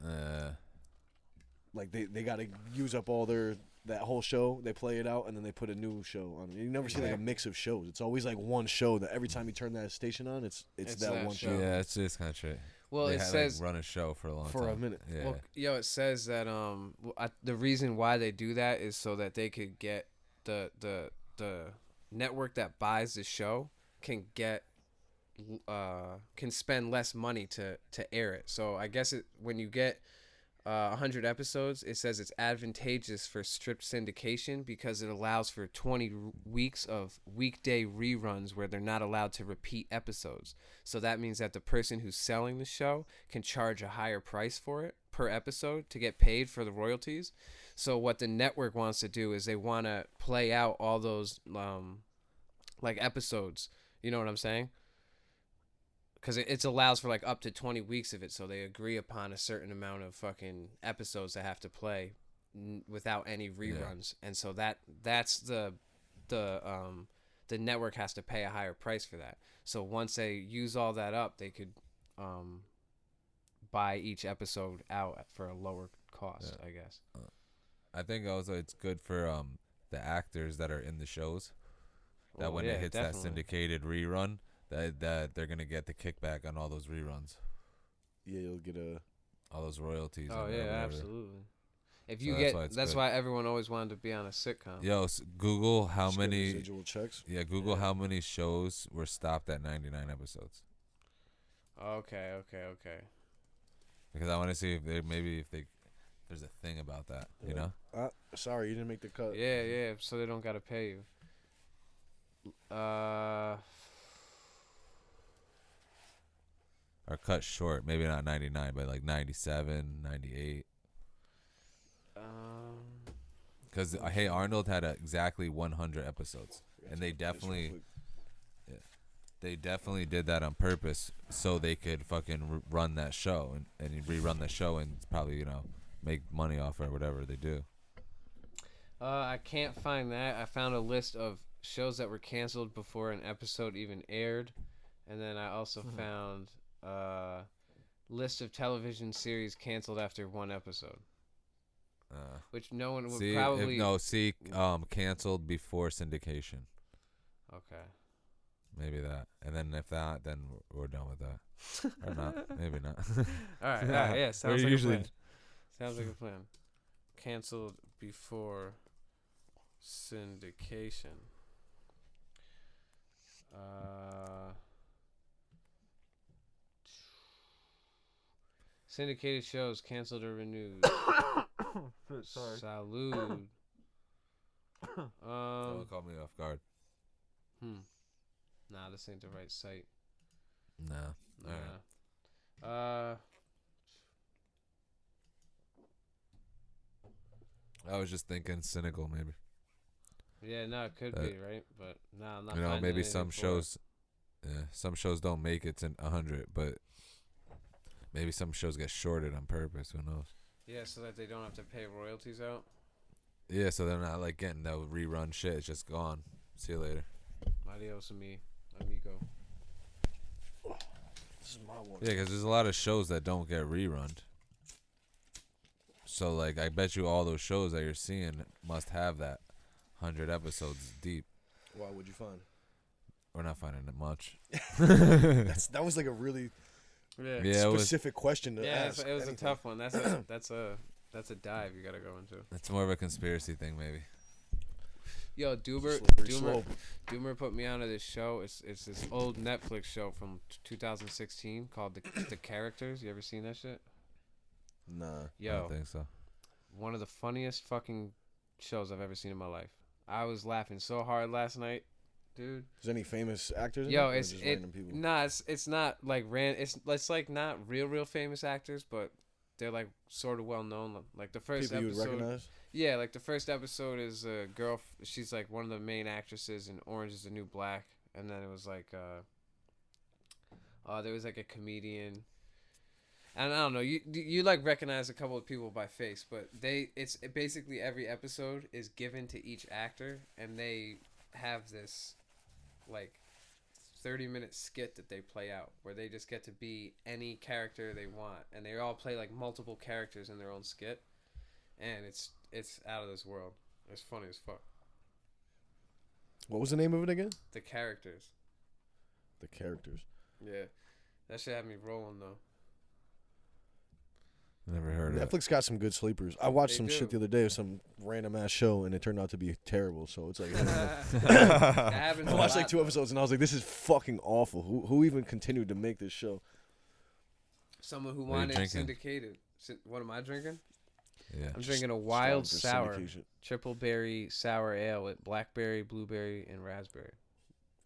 Like they got to use up all that whole show. They play it out and then they put a new show on. You never see like a mix of shows. It's always like one show that every time you turn that station on, it's that one show. Yeah, it's just kind of true. Well, it says run a show for a long time. For a minute. Yeah. Well, it says that the reason why they do that is so that they could get the network that buys the show can spend less money to air it. So I guess when you get 100 episodes, it says it's advantageous for strict syndication because it allows for 20 weeks of weekday reruns where they're not allowed to repeat episodes. So that means that the person who's selling the show can charge a higher price for it per episode to get paid for the royalties. So what the network wants to do is they want to play out all those like episodes. You know what I'm saying? Because it allows for like up to 20 weeks of it, so they agree upon a certain amount of fucking episodes that have to play without any reruns, and so that's the network has to pay a higher price for that. So once they use all that up, they could buy each episode out for a lower cost, I guess. I think also it's good for the actors that are in the shows that when it hits that syndicated rerun. That they're gonna get the kickback on all those reruns. Yeah, you'll get all those royalties. Oh yeah, absolutely. If you that's good. why everyone always wanted to be on a sitcom. Yo, Google how many residual checks. Yeah, Google how many shows were stopped at 99 episodes. Okay. Because I want to see if there's a thing about that. You know. Sorry, you didn't make the cut. Yeah. So they don't gotta pay you. Or cut short, maybe not 99, but like 97, 98. Because Hey Arnold had exactly 100 episodes, and they definitely did that on purpose so they could fucking run that show and rerun the show and probably make money off it or whatever they do. I can't find that. I found a list of shows that were canceled before an episode even aired, and then I also found list of television series canceled after one episode, which no one would probably canceled before syndication. Okay, maybe that, and then if that, then we're done with that, or not, maybe not. all right, yeah, sounds like a plan. Sounds like a plan. Canceled before syndication. Syndicated shows canceled or renewed. Sorry. Salud. Don't call me off guard. Nah, this ain't the right site. Nah. Alright. I was just thinking cynical, maybe. Yeah, no, it could be, right? But nah, I'm not. Maybe some shows don't make it to 100, but maybe some shows get shorted on purpose. Who knows? Yeah, so that they don't have to pay royalties out. Yeah, so they're not like getting that rerun shit. It's just gone. See you later. Adios, amigo. This is my one. Yeah, because there's a lot of shows that don't get rerun. So like, I bet you all those shows that you're seeing must have that 100 episodes deep. Why would you find? We're not finding it much. That was like a really specific question to ask. It was a tough one. That's a dive you gotta go into. It's more of a conspiracy thing, maybe. Yo, Doomer put me onto this show. It's this old Netflix show from 2016 called The Characters. You ever seen that shit? Nah. Yo, I don't think so. One of the funniest fucking shows I've ever seen in my life. I was laughing so hard last night, dude. Is any famous actors? Yo, it's random people. Nah, it's not like it's like not real famous actors, but they're like sort of well known. Like the first People you would episode, recognize. yeah, like the first episode is a girl. She's like one of the main actresses in Orange Is the New Black, and then it was like there was like a comedian. And I don't know, you like recognize a couple of people by face, but it's basically every episode is given to each actor, and they have this like 30-minute skit that they play out where they just get to be any character they want, and they all play like multiple characters in their own skit, and it's out of this world. It's funny as fuck. What was the name of it again? The characters. The characters. Yeah, that shit had me rolling though. Never heard of it. Netflix got some good sleepers. I watched They some do. shit the other day of some random ass show, and it turned out to be terrible. So it's like That happens I a watched lot, like 2 though. episodes, and I was like, "This is fucking awful. Who even continued to make this show?" Someone who What are you wanted drinking? syndicated. What am I drinking? Yeah. I'm drinking a Starving wild for sour syndication. triple berry sour ale with blackberry, blueberry, and raspberry.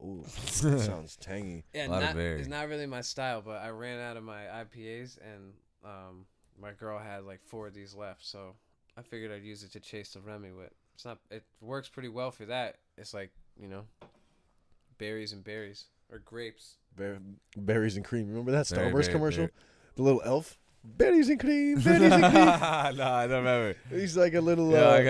Ooh, that sounds tangy. Yeah, A lot of berry. it's not really my style, but I ran out of my IPAs, and my girl had like 4 of these left, so I figured I'd use it to chase the Remy with. It works pretty well for that. It's like, berries and berries or grapes. Berries and cream. Remember that Berry, Starburst berry, commercial? berry. The little elf. Berries and cream. Berries and cream. No, I don't remember. He's like a little. I'm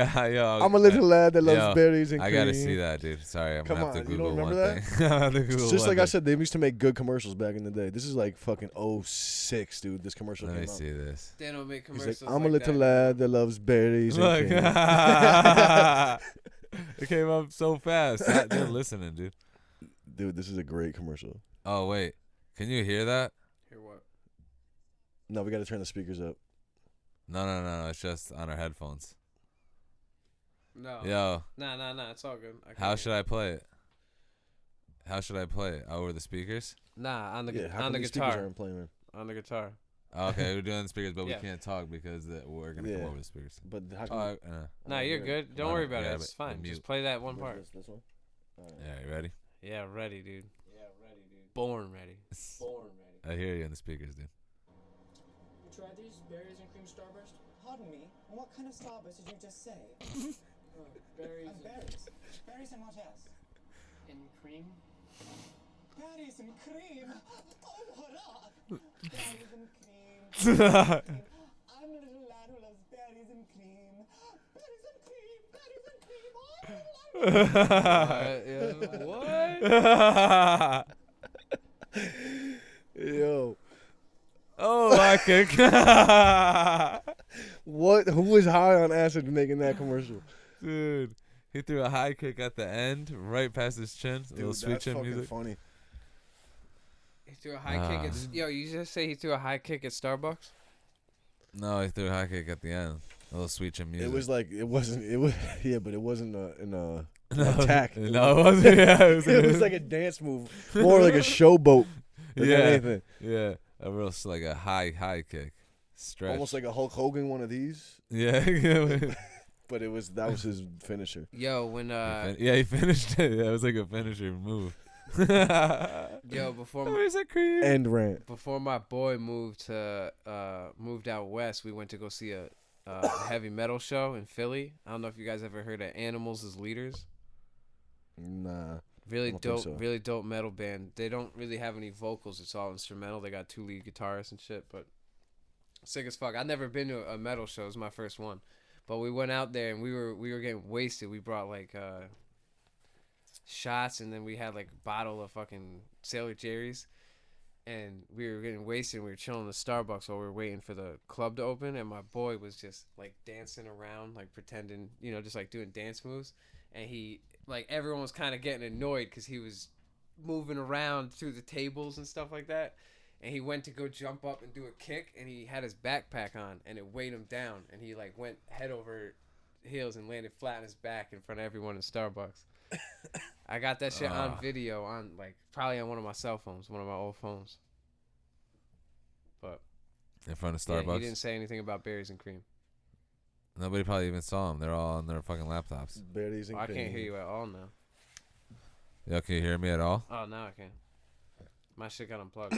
I'm a little lad that loves berries and I cream. gotta see that, dude. Sorry, I'm Come gonna have on, to you Google don't one remember thing. I'm gonna have to Google It's just one like I thing. said, they used to make good commercials back in the day. This is like fucking 06, dude. This commercial Let came me out. see this. They don't make He's commercials. like, I'm a little that. lad that loves berries and Look, cream. it came up so fast. They're listening, dude. Dude, this is a great commercial. Oh wait, can you hear that? Hear what? No, we got to turn the speakers up. No. It's just on our headphones. No. Yo, Nah. It's all good. how should I play it? How should I play it? Over the speakers? Nah, on the Yeah, how on come the these speakers guitar. aren't playing, man? On the guitar. Oh, okay, we're doing the speakers, but Yeah. we can't talk because we're gonna come Yeah. over the speakers. But how Oh, come? Nah, you're good. Don't Mine- worry about yeah, it. It's but fine. mute. Just play that one Where's part. This one? All right. yeah, you ready? Yeah, ready, dude. Born ready. Born ready. I hear you in the speakers, dude. You tried these berries and cream starburst? Pardon me, what kind of starburst did you just say? Berries Berries. Berries and what else? and cream. Berries and cream. Oh, hurrah! Berries and cream. Berries and cream. I'm a little lad who loves berries and cream. Berries and cream. Berries and cream. What? Yo, Oh, I can. what? Who was high on acid making that commercial? Dude, he threw a high kick at the end, right past his chin. A little Dude, sweet that's chin fucking music. funny. He threw a high kick at. Yo, you just say he threw a high kick at Starbucks? No, he threw a high kick at the end. A little sweet chin music. It was like it wasn't. It was yeah, but it wasn't an attack. No, it wasn't. Yeah, It was like a dance move, more like a showboat than yeah, anything. yeah, a real like a high kick, stretch. Almost like a Hulk Hogan one of these, yeah, but that was his finisher. Yo, when he finished it. That was like a finisher move. yo before Where's that cream? End rant. before my boy moved out west, we went to go see a heavy metal show in Philly. I don't know if you guys ever heard of Animals as Leaders. Nah. Really I don't think dope, so. really dope metal band. They don't really have any vocals. It's all instrumental. They got 2 lead guitarists and shit, but sick as fuck. I've never been to a metal show. It was my first one. But we went out there and we were getting wasted. We brought like shots, and then we had like a bottle of fucking Sailor Jerry's, and we were getting wasted. And we were chilling in the Starbucks while we were waiting for the club to open, and my boy was just like dancing around, like pretending, just like doing dance moves. And he, like, everyone was kind of getting annoyed because he was moving around through the tables and stuff like that. And he went to go jump up and do a kick, and he had his backpack on, and it weighed him down. And he, like, went head over heels and landed flat on his back in front of everyone in Starbucks. I got that shit on video, probably on one of my cell phones, one of my old phones. But In front of yeah, Starbucks. he didn't say anything about berries and cream. Nobody probably even saw him. They're all on their fucking laptops. Berries and I cream. can't hear you at all now. Yo, can you hear me at all? Oh, now I can. My shit got unplugged.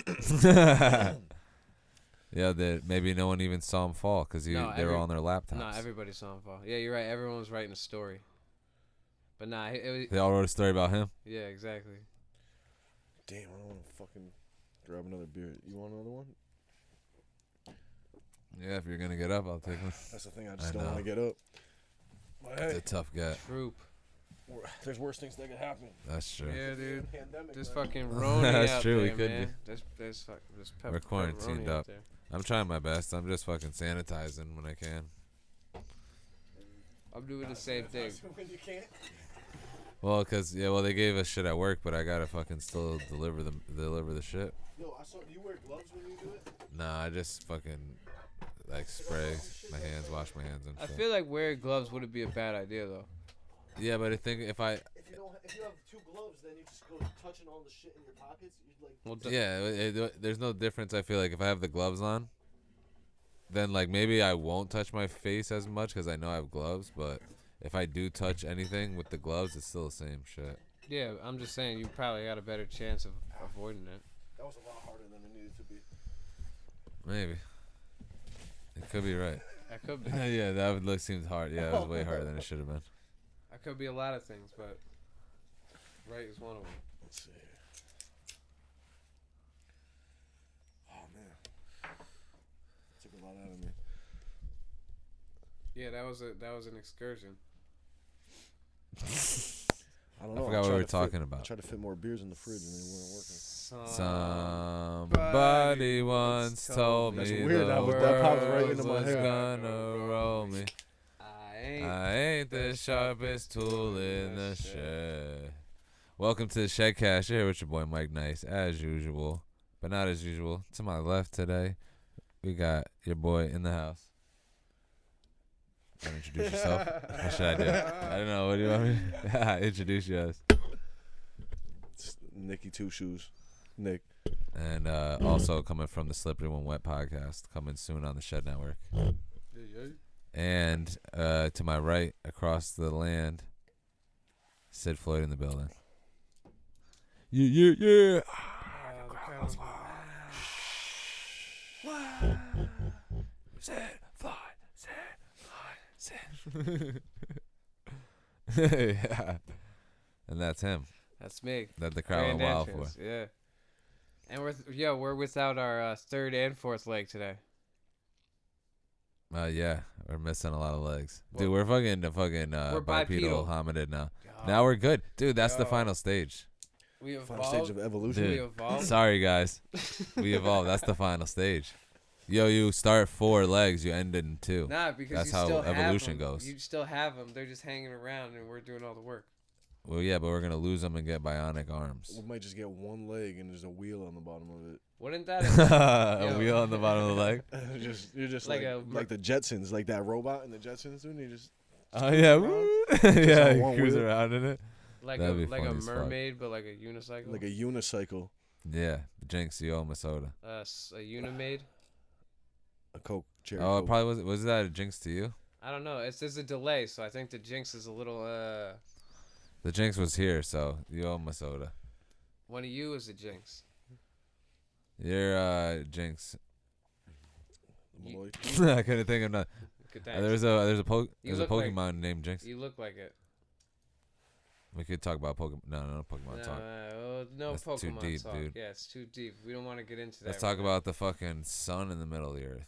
Yeah, that maybe no one even saw him fall because they were on their laptops. Nah, everybody saw him fall. Yeah, you're right. Everyone was writing a story. But nah, They all wrote a story about him. yeah, exactly. Damn, I don't want to fucking grab another beer. You want another one? Yeah, if you're gonna get up, I'll take one. That's the thing. I just don't want to get up. But It's hey, a tough guy. Troop. there's worse things that could happen. That's true. Yeah, dude. Pandemic, This man. fucking Roni That's out true, we there, could man. There's We're quarantined pepperoni out up. there. I'm trying my best. I'm just fucking sanitizing when I can. I'm doing the same thing. When you can't. Well, they gave us shit at work, but I gotta fucking still deliver the shit. Yo, I saw you wear gloves when you do it. Nah, I just fucking like spray my hands, wash my hands and I shit. feel like wearing gloves wouldn't be a bad idea though. Yeah, but I think if you have 2 gloves, then you just go touching all the shit in your pockets. You like. Well, there's no difference. I feel like if I have the gloves on, then like maybe I won't touch my face as much because I know I have gloves. But if I do touch anything with the gloves, it's still the same shit. yeah, I'm just saying you probably got a better chance of avoiding it. That was a lot harder than it needed to be. Maybe. It could be right. That could be. Yeah, that would seemed hard. Yeah, it was way harder than it should have been. That could be a lot of things, but right is one of them. Let's see. Oh man, took a lot out of me. Yeah, that was an excursion. I don't know. I forgot what we were talking I about. tried to fit more beers in the fridge and they weren't working. Somebody once told That's me weird, the that popped right world into my was head. gonna roll me. I I ain't the sharpest tool in the shed. Welcome to the ShedCast. You're here with your boy Mike Nice, as usual. But not as usual. To my left today, we got your boy in the house. Want to introduce yourself? What should I do? I don't know. What do you want me to introduce you as? It's Nicky Two Shoes. Nick. And also coming from the Slippery When Wet podcast, coming soon on the Shed Network. And to my right, across the land, Sid Floyd in the building. Yeah. Sid Floyd. Yeah. And that's him. That's me. That the crowd went wild for. Yeah. And we're without our third and fourth leg today. Yeah, we're missing a lot of legs. Dude, Well, we're fucking we're bipedal bipedal. hominid now. God. Now we're good. Dude, that's the final stage. We Final stage of evolved. evolution. We Dude, evolved. sorry guys. We evolved. That's the final stage. Yo, you start 4 legs, you end in 2. Nah, because That's you how still have evolution 'em. goes. You still have them. They're just hanging around, and we're doing all the work. Well, yeah, but we're going to lose them and get bionic arms. We might just get one leg and there's a wheel on the bottom of it. Wouldn't that? A Yo. wheel on the bottom of the leg. You're just Like like a the Jetsons, like that robot in the Jetsons, dude. You just Oh, yeah. Woo. Yeah, on you one cruise wheel. around in it. like That'd be a funny as fuck. mermaid, but like a unicycle. like a unicycle, Yeah, Jinx, you owe Minnesota. a Unimaid. a Coke cherry. Oh, it Coke. probably was that a Jinx to you? I don't know. There's a delay, so I think the Jinx is a little. The Jinx was here, so you owe Minnesota. One of you is a Jinx. You're Jinx. Malloy. I couldn't think of nothing. Good There's a You look like- Pokemon named Jinx. You look like it. We could talk about Pokemon. No, Pokemon talk. No That's Pokemon too deep, talk. dude. Yeah, it's too deep. We don't want to get into that. Let's talk right now. about the fucking sun in the middle of the earth.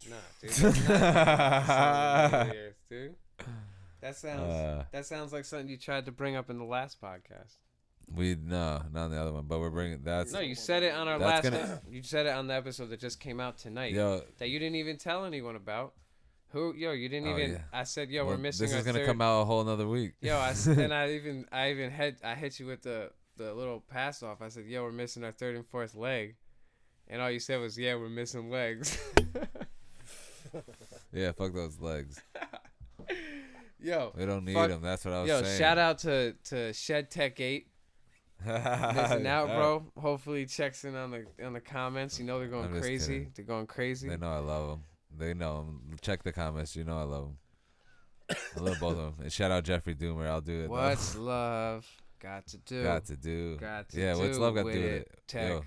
Nah, dude. That's not the earth, dude. That sounds like something you tried to bring up in the last podcast. No, not on the other one, but we're bringing that's. No, you said it on our That's last. You said it on the episode that just came out tonight. Yo, That you didn't even tell anyone about. You didn't Oh, even. yeah. I said, yo, well, we're missing. This our is gonna third. come out a whole another week. Yo, I hit you with the little pass off. I said, yo, we're missing our third and fourth leg, and all you said was, yeah, we're missing legs. Yeah, fuck those legs. Yo, We don't need fuck- them. That's what I was yo, saying. shout out to Shed Tech 8. Missing out, bro. Hopefully he checks in on the comments. You know they're going I'm just crazy. kidding. They're going crazy. They know I love them. They know 'em. Check the comments. You know I love them. I love both of them. And shout out Jeffrey Doomer. I'll do it. though. What's love got to do? Got to do? Got to Yeah, do what's love got to do with with it? tech. Yo,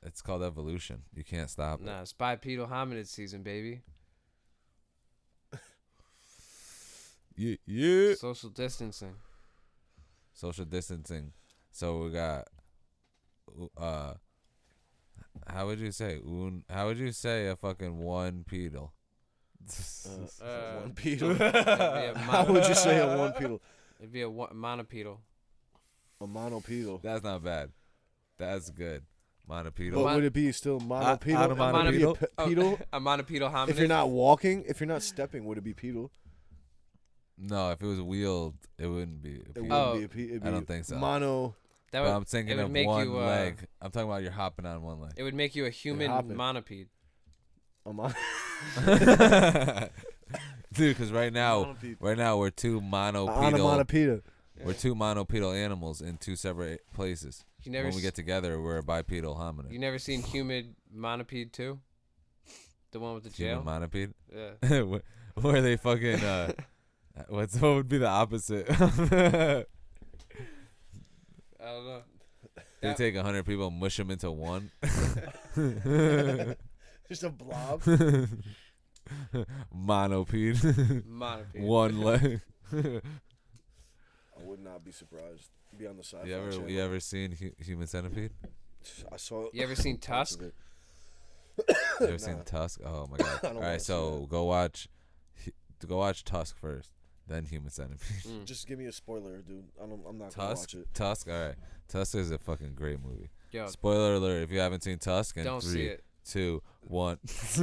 It's called evolution. You can't stop Nah, it's bipedal hominid season, baby. it. Yeah. Social distancing. Social distancing. So we got how would you say a fucking one pedal? One pedal. It'd be a How would you say a one pedal? It'd be a monopedal. A monopedal. That's not bad. That's good. Monopedal. But would it be still monopedal? on a Would it be monopedal? pedal? A monopedal hominid. If you're not walking, if you're not stepping, would it be pedal? No, if it was wheeled, it wouldn't be. A It pedal. wouldn't be a pedal. I don't think so. Mono. that But would, I'm thinking it would of make one you, leg. I'm talking about you're hopping on one leg. It would make you a human hopping. monopede. A mon- Dude, because right now monopede. we're two On a monopedal. monopedal. We're two monopedal animals in two separate places. You never, When we get together, we're a bipedal hominid. you never seen humid monopede too? The one with the jail. Human monopede. Yeah. Where they fucking what would be the opposite? I don't know. They That- take 100 people and mush them into one. Just a blob. Monopede. Monopede. One leg. I would not be surprised. Be on the side. You ever seen Human Centipede? I saw. You ever seen parts Tusk? of it. You ever seen Tusk? Oh my god! I don't All wanna right, see so go watch Tusk first, then Human Centipede. Mm. Just give me a spoiler, dude. I'm not gonna Tusk. watch it. Tusk. All right. Tusk is a fucking great movie. Yo, Spoiler alert! If you haven't seen Tusk, in don't see 3, it. 2, 1.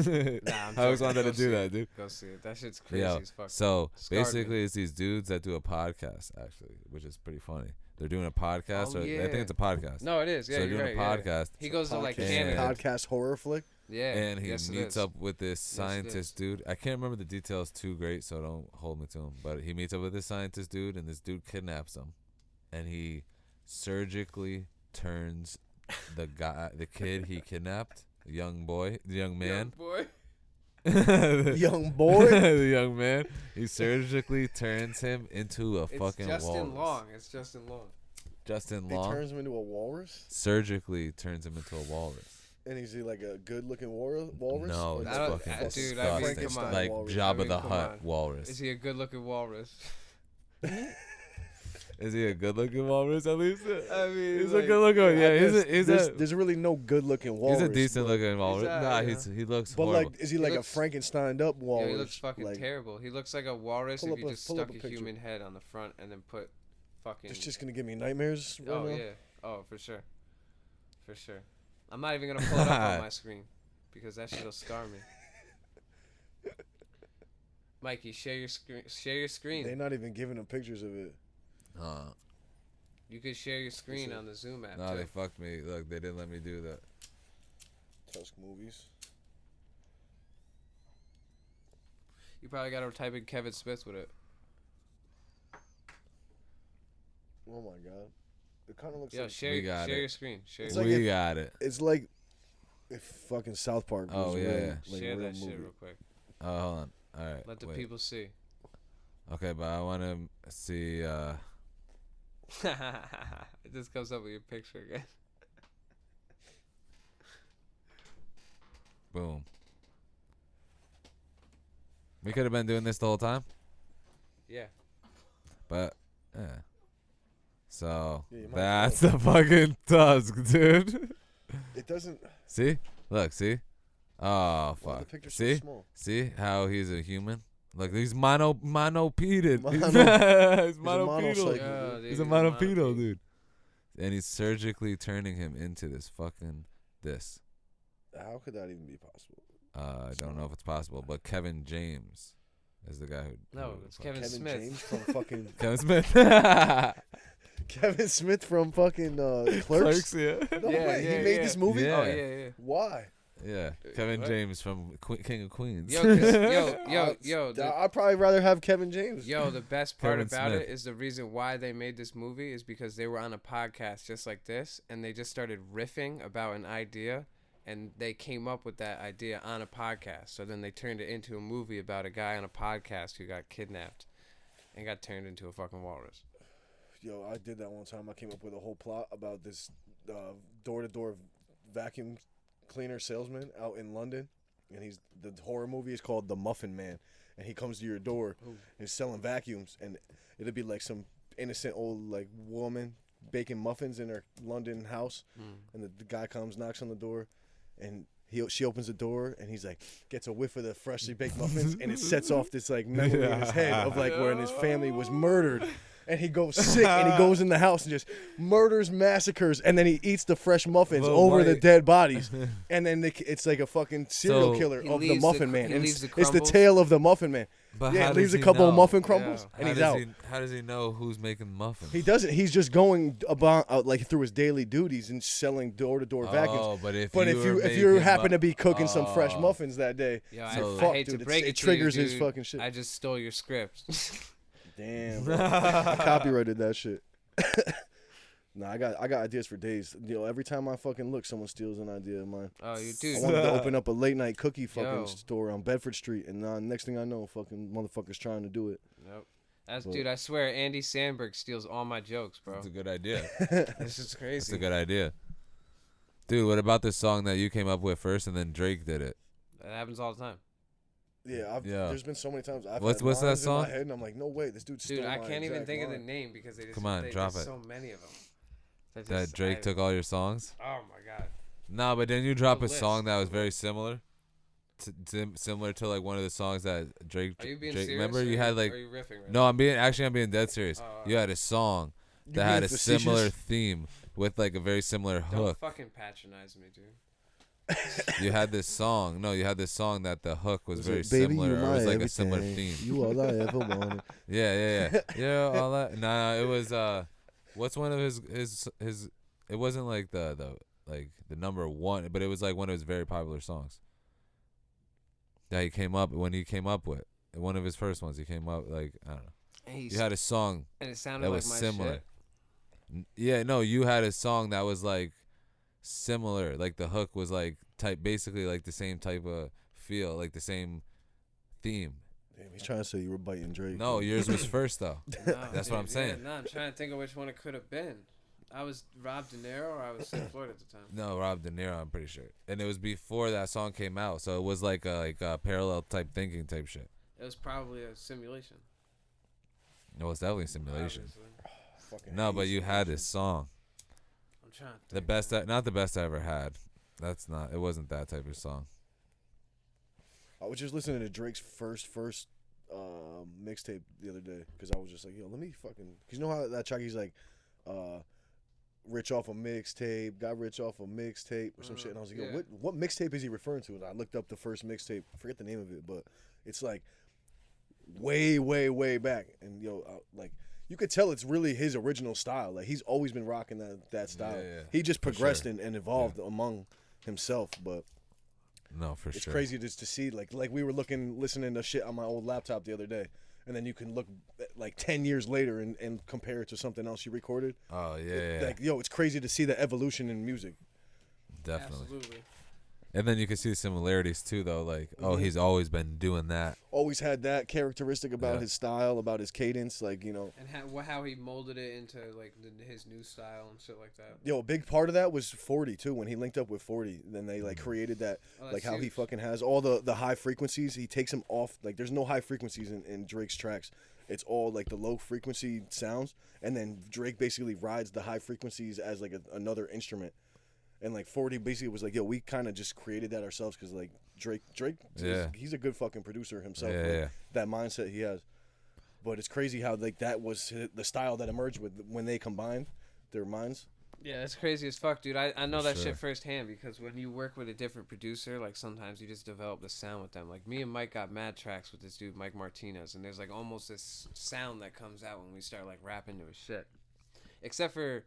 Nah, I'm I always joking. wanted Go to see do it. that, dude. Go see it. That shit's crazy Yeah. as fuck. So Scarred me. basically, it's these dudes that do a podcast, actually, which is pretty funny. They're doing a podcast, Oh, or I yeah. think it's a podcast. No, it is. Yeah, so they're you're doing right. a podcast, He goes to like Podcast- Canada. Podcast horror flick. Yeah. and he yes, it meets is. up with this Yes, it is. scientist dude. I can't remember the details too great, so don't hold me to him. But he meets up with this scientist dude, and this dude kidnaps him, and he surgically turns the kid he kidnapped, the young man, boy. Young boy. the young man. He surgically turns him into a It's fucking Justin walrus. Long. It's Justin Long. Justin He Long turns him into a walrus, surgically turns him into a walrus. and is he like a good-looking walrus? No, Or it's I don't- fucking dude, disgusting. I mean, Frankenstein come on. Like walrus. Jabba I mean, the come Hutt on. walrus. Is he a good-looking walrus? Is he a good-looking walrus at least? I mean, He's like, a good-looking. I Yeah, guess there's really no good-looking walrus. he's a decent-looking walrus. a- Nah, yeah. he looks But horrible. like, is he like looks- a Frankensteined up walrus? Yo, he looks fucking like, terrible. He looks like a walrus Pull if up you a- just pull up stuck a a picture. human head on the front and then put fucking. It's just gonna give me nightmares right Oh now. yeah. Oh, for sure. For sure. I'm not even gonna pull it up on my screen because that shit'll scar me. Mikey, share your screen. Share your screen. They're not even giving him pictures of it. You could share your screen on the Zoom app No, too. they fucked me. Look, they didn't let me do that. Tusk movies. You probably gotta type in Kevin Smith with it. Oh my god, it kind of looks Yo, like share We got share it. your screen. Share It's your like We if- got it. it's like if fucking South Park was Oh, a yeah, real, yeah. like share a real that shit movie. real quick. Oh, hold on. All right. Let the wait. people see. Okay, but I want to see. It just comes up with your picture again. Boom. We could have been doing this the whole time, Yeah. but yeah. So Yeah, you might that's the fucking Tusk, dude. It doesn't. See? Look, see? Oh Why the fuck. picture's so See? small? See how he's a human? Look, he's monopeded. He's He's a monopedal. monocycle. Yeah, dude, He's a monopedal, dude. And he's surgically turning him into this fucking this. How could that even be possible? I don't know if it's possible, but Kevin James is the guy who. No, who it's fucking- Kevin Kevin Smith. James from fucking Kevin Smith. Kevin Smith from fucking Clerks. Clerks, yeah. No Yeah, way, yeah, he made yeah. this movie. Yeah. Oh yeah, Why? Yeah, Kevin What? James from King of Queens. yeah. Yo, 'cause- yo. I'd probably rather have Kevin James. Yo, the best part Kevin about Smith. it is the reason why they made this movie is because they were on a podcast just like this, and they just started riffing about an idea, and they came up with that idea on a podcast. So then they turned it into a movie about a guy on a podcast who got kidnapped and got turned into a fucking walrus. Yo, I did that one time. I came up with a whole plot about this door-to-door vacuum cleaner salesman out in London, and the horror movie is called The Muffin Man, and he comes to your door and he's selling vacuums, and it'll be like some innocent old like woman baking muffins in her London house, and the guy comes, knocks on the door, and she opens the door, and he's like, gets a whiff of the freshly baked muffins, and it sets off this like memory in his head of like when his family was murdered. And he goes sick, and he goes in the house and just murders, massacres, and then he eats the fresh muffins over the dead bodies. And then it's like a fucking serial killer of the Muffin Man. And it's the tale of the Muffin Man. But yeah, how leaves does a he couple know? of muffin crumbles, and he's out. How does he know who's making muffins? He doesn't. He's just going about like through his daily duties and selling door-to-door vacuums. Oh, but if you happen to be cooking some fresh muffins that day, Yo, fuck, I hate dude, to break it triggers to you, his fucking shit. I just stole your script. Damn, bro. I copyrighted that shit. Nah, I got ideas for days. You know, every time I fucking look, someone steals an idea of mine. Oh, you do. I wanted to open up a late night cookie fucking Yo. store on Bedford Street, and next thing I know, fucking motherfuckers trying to do it. Nope. Dude, I swear, Andy Samberg steals all my jokes, bro. That's a good idea. This is crazy. That's a good idea. Dude, what about this song that you came up with first and then Drake did it? That happens all the time. Yeah, there's been so many times I've What's had that lines song? in my head, and I'm like, no way, this dude stole Dude, I my can't even exact think of the line. name because they just Come on, drop there's it. so many of them. That Drake took all your songs? Oh my god. Nah, but then you drop a list. song that was very similar. Similar to like one of the songs that Drake. Are you being Drake, serious? remember you had like. Are you riffing right No, I'm being dead serious. Oh, You had a song You that had being a facetious? similar theme with like a very similar Don't hook. fucking patronize me, dude. You had this song. No, you had this song that the hook was very Baby, similar. you Or it my was like a similar everything. theme. You all I ever wanted. Yeah. All that. Nah, it was what's one of his it wasn't like the number one, but it was like one of his very popular songs. That he came up with. One of his first ones he came up like, I don't know. You had a song and it sounded that like was my similar. shit. Yeah, no, you had a song that was like similar. Like the hook was like basically like the same type of feel, like the same theme. Damn, he's trying to say you were biting Drake. No, yours was first though. No, That's what I'm saying. Yeah, I'm trying to think of which one it could have been. I was Rob De Niro or I was Sid Floyd at the time. No, Rob De Niro, I'm pretty sure. And it was before that song came out, so it was like a parallel type thinking type shit. It was probably a simulation. No, it's definitely simulation. Obviously. No, but you had this song. I'm trying to The think. best, not the best I ever had. That's not. It wasn't that type of song. I was just listening to Drake's first mixtape the other day because I was just like, yo, let me fucking. Cause you know how that track he's like, rich off a mixtape, got rich off a mixtape or some shit, and I was like, yo, yeah. what mixtape is he referring to? And I looked up the first mixtape. I forget the name of it, but it's like way back, and like. You could tell it's really his original style. Like he's always been rocking that style. Yeah. He just For progressed sure. and evolved among himself. But No, for it's sure. crazy just to see like we were listening to shit on my old laptop the other day, and then you can look like 10 years later and compare it to something else you recorded. Oh yeah. Like it's crazy to see the evolution in music. Definitely. Absolutely. And then you can see the similarities too, though. Like, oh, he's always been doing that. Always had that characteristic about Yeah. his style, about his cadence, like And how he molded it into like his new style and shit like that. a big part of that was 40 too. When he linked up with 40, then they like created that, Oh, that's like how he huge. fucking has all the high frequencies. He takes them off. Like there's no high frequencies in Drake's tracks. It's all like the low frequency sounds, and then Drake basically rides the high frequencies as like another instrument. And like 40 basically was like, yo, we kind of just created that ourselves because like Drake, Yeah. he's a good fucking producer himself. Yeah, like, yeah. That mindset he has. But it's crazy how like that was the style that emerged when they combined their minds. Yeah, that's crazy as fuck, dude. I know that Sure. shit firsthand because when you work with a different producer, like sometimes you just develop the sound with them. Like me and Mike got mad tracks with this dude, Mike Martinez, and there's like almost this sound that comes out when we start like rapping to his shit. Except for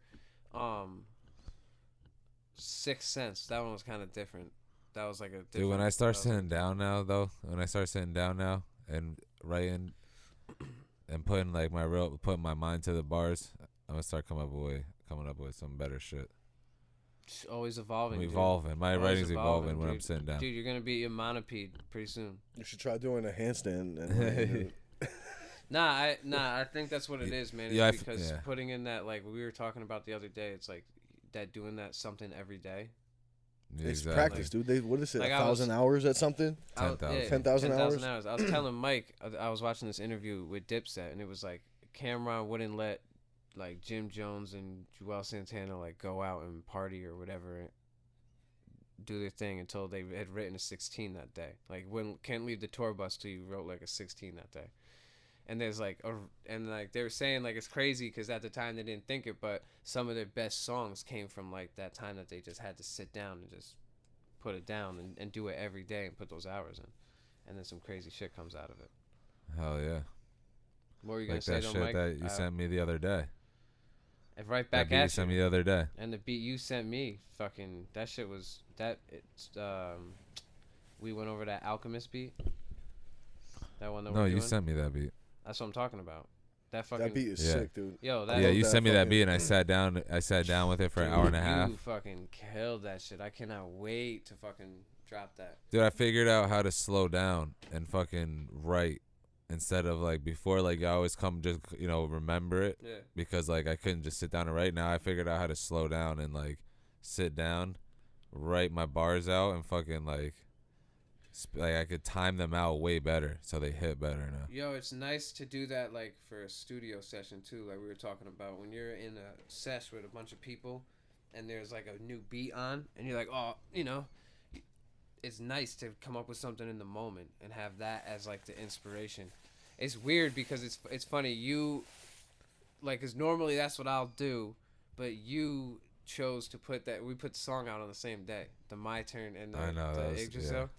Sixth Sense. That one was kind of different. That was like a different. Dude, when I start that was, sitting down now, though, and writing and putting like putting my mind to the bars, I'm gonna start coming up with some better shit. it's always evolving. I'm dude. evolving. My Always writing's evolving when I'm dude. sitting down. Dude, you're gonna be a Monopede pretty soon. You should try doing a handstand. And, I think that's what it is, man. Yeah, It's because yeah. putting in that, like we were talking about the other day, it's like that doing that something every day. Yeah, It's exactly. practice, dude. They what is it? Like, 1,000 hours at something? 10,000. 10,000 hours? I was telling Mike, I was watching this interview with Dipset, and it was like Cameron wouldn't let like Jim Jones and Joel Santana like go out and party or whatever, do their thing until they had written a 16 that day. Like, can't leave the tour bus till you wrote like a 16 that day. And there's like they were saying like it's crazy because at the time they didn't think it, but some of their best songs came from like that time that they just had to sit down and just put it down and do it every day and put those hours in, and then some crazy shit comes out of it. Hell yeah. What were you gonna Like say, that though, shit Mike? that you sent me the other day. And right That back beat you at sent you. me the other day. And the beat you sent me, fucking that shit was that. It's we went over that Alchemist beat. That one that No, we're you doing? sent me that beat. That's what I'm talking about. That fucking That beat is Yeah. sick, dude. yo. I That Yeah, love you that sent me that fucking- beat and I sat down with it for an hour and a half. You fucking killed that shit. I cannot wait to fucking drop that. Dude, I figured out how to slow down and fucking write instead of like before, like I always come just, remember it Yeah. because like I couldn't just sit down and write. Now I figured out how to slow down and like sit down, write my bars out and fucking like I could time them out way better so they hit better now. Yo, it's nice to do that like for a studio session too, like we were talking about. When you're in a sesh with a bunch of people and there's like a new beat on and you're like, oh, it's nice to come up with something in the moment and have that as like the inspiration. It's weird because it's funny, you like, cause normally that's what I'll do, but you chose to put we put the song out on the same day, the My Turn and I know, that was- Yggdrasil.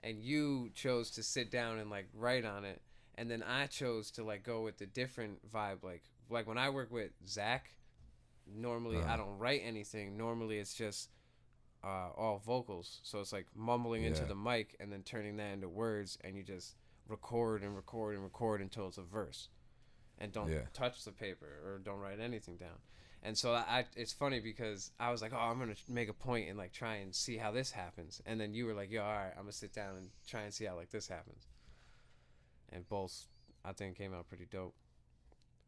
And you chose to sit down and like write on it, and then I chose to like go with the different vibe. Like when I work with Zach, normally I don't write anything. Normally it's just all vocals. So it's like mumbling into Yeah. the mic and then turning that into words, and you just record and record and record until it's a verse, and don't Yeah. touch the paper or don't write anything down. And so it's funny because I was like, oh, I'm going to make a point and like try and see how this happens. And then you were like, yo, all right, I'm going to sit down and try and see how like this happens. And both, I think, came out pretty dope.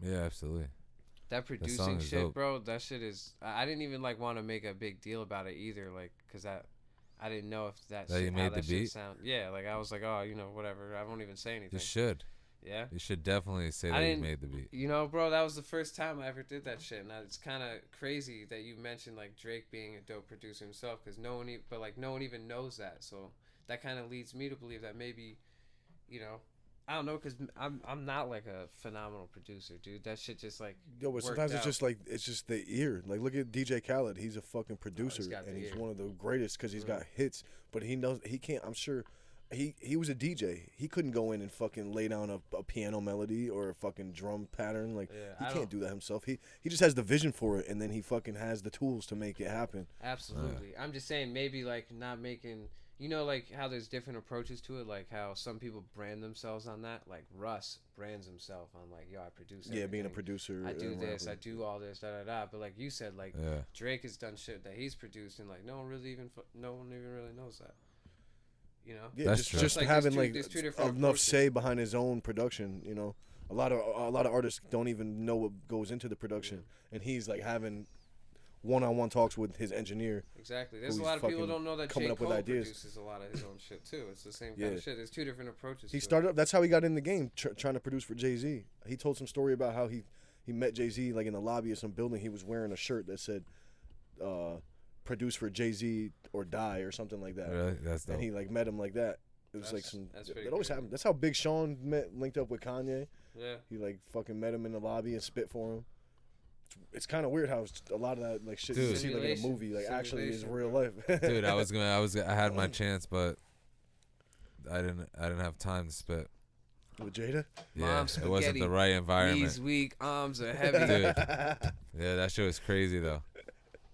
Yeah, absolutely. That song producing is shit, dope. bro, that shit is, I didn't even like want to make a big deal about it either. Like, cause I didn't know if that That shit, you how made that the shit beat? sound. Yeah. Like I was like, oh, whatever. I won't even say anything. You should. Yeah. You should definitely say I that you didn't- made the beat. Bro, that was the first time I ever did that shit, and it's kind of crazy that you mentioned like Drake being a dope producer himself, because no one even knows that. So that kind of leads me to believe that maybe, I don't know, because I'm not like a phenomenal producer, dude. That shit just like Yo, but sometimes it's just like it's just the ear. Like look at DJ Khaled. He's a fucking producer, got and the he's ear. one of the greatest because he's got hits. But he knows he can't. I'm sure. He was a DJ. He couldn't go in and fucking lay down a piano melody or a fucking drum pattern. Like Yeah, I he don't- can't do that himself. He just has the vision for it, and then he fucking has the tools to make it happen. Absolutely. I'm just saying maybe like not making, like how there's different approaches to it, like how some people brand themselves on that. Like Russ brands himself on like, yo, I produce Yeah, being a everything. producer. I do and this, I rapper. do all this, da da da. But like you said, like Yeah. Drake has done shit that he's produced, and like no one even really knows that. Yeah, That's just true. just Like, having there's two different enough approaches. say behind his own production. A lot of artists don't even know what goes into the production, and he's like having one-on-one talks with his engineer. Exactly. There's a who's lot of people fucking don't know that coming J. up with Cole ideas. produces a lot of his own shit too. It's the same kind Yeah. of shit. There's two different approaches. He to started. That's how he got in the game, trying to produce for Jay-Z. He told some story about how he met Jay-Z like in the lobby of some building. He was wearing a shirt that said, "Produce for Jay-Z or die" or something like that. Really? That's dope. And he like met him like that. It was like That's pretty That always crazy. happened. That's how Big Sean linked up with Kanye. Yeah. He like fucking met him in the lobby and spit for him. It's kind of weird how a lot of that like shit you Dude. see like in a Simulation. movie like actually is Simulation, real bro. life. Dude, I had my chance, but I didn't have time to spit. With Jada. Yeah, Mom, it wasn't the spaghetti, right environment. Knees weak, arms are heavy. Dude. Yeah, that shit was crazy though.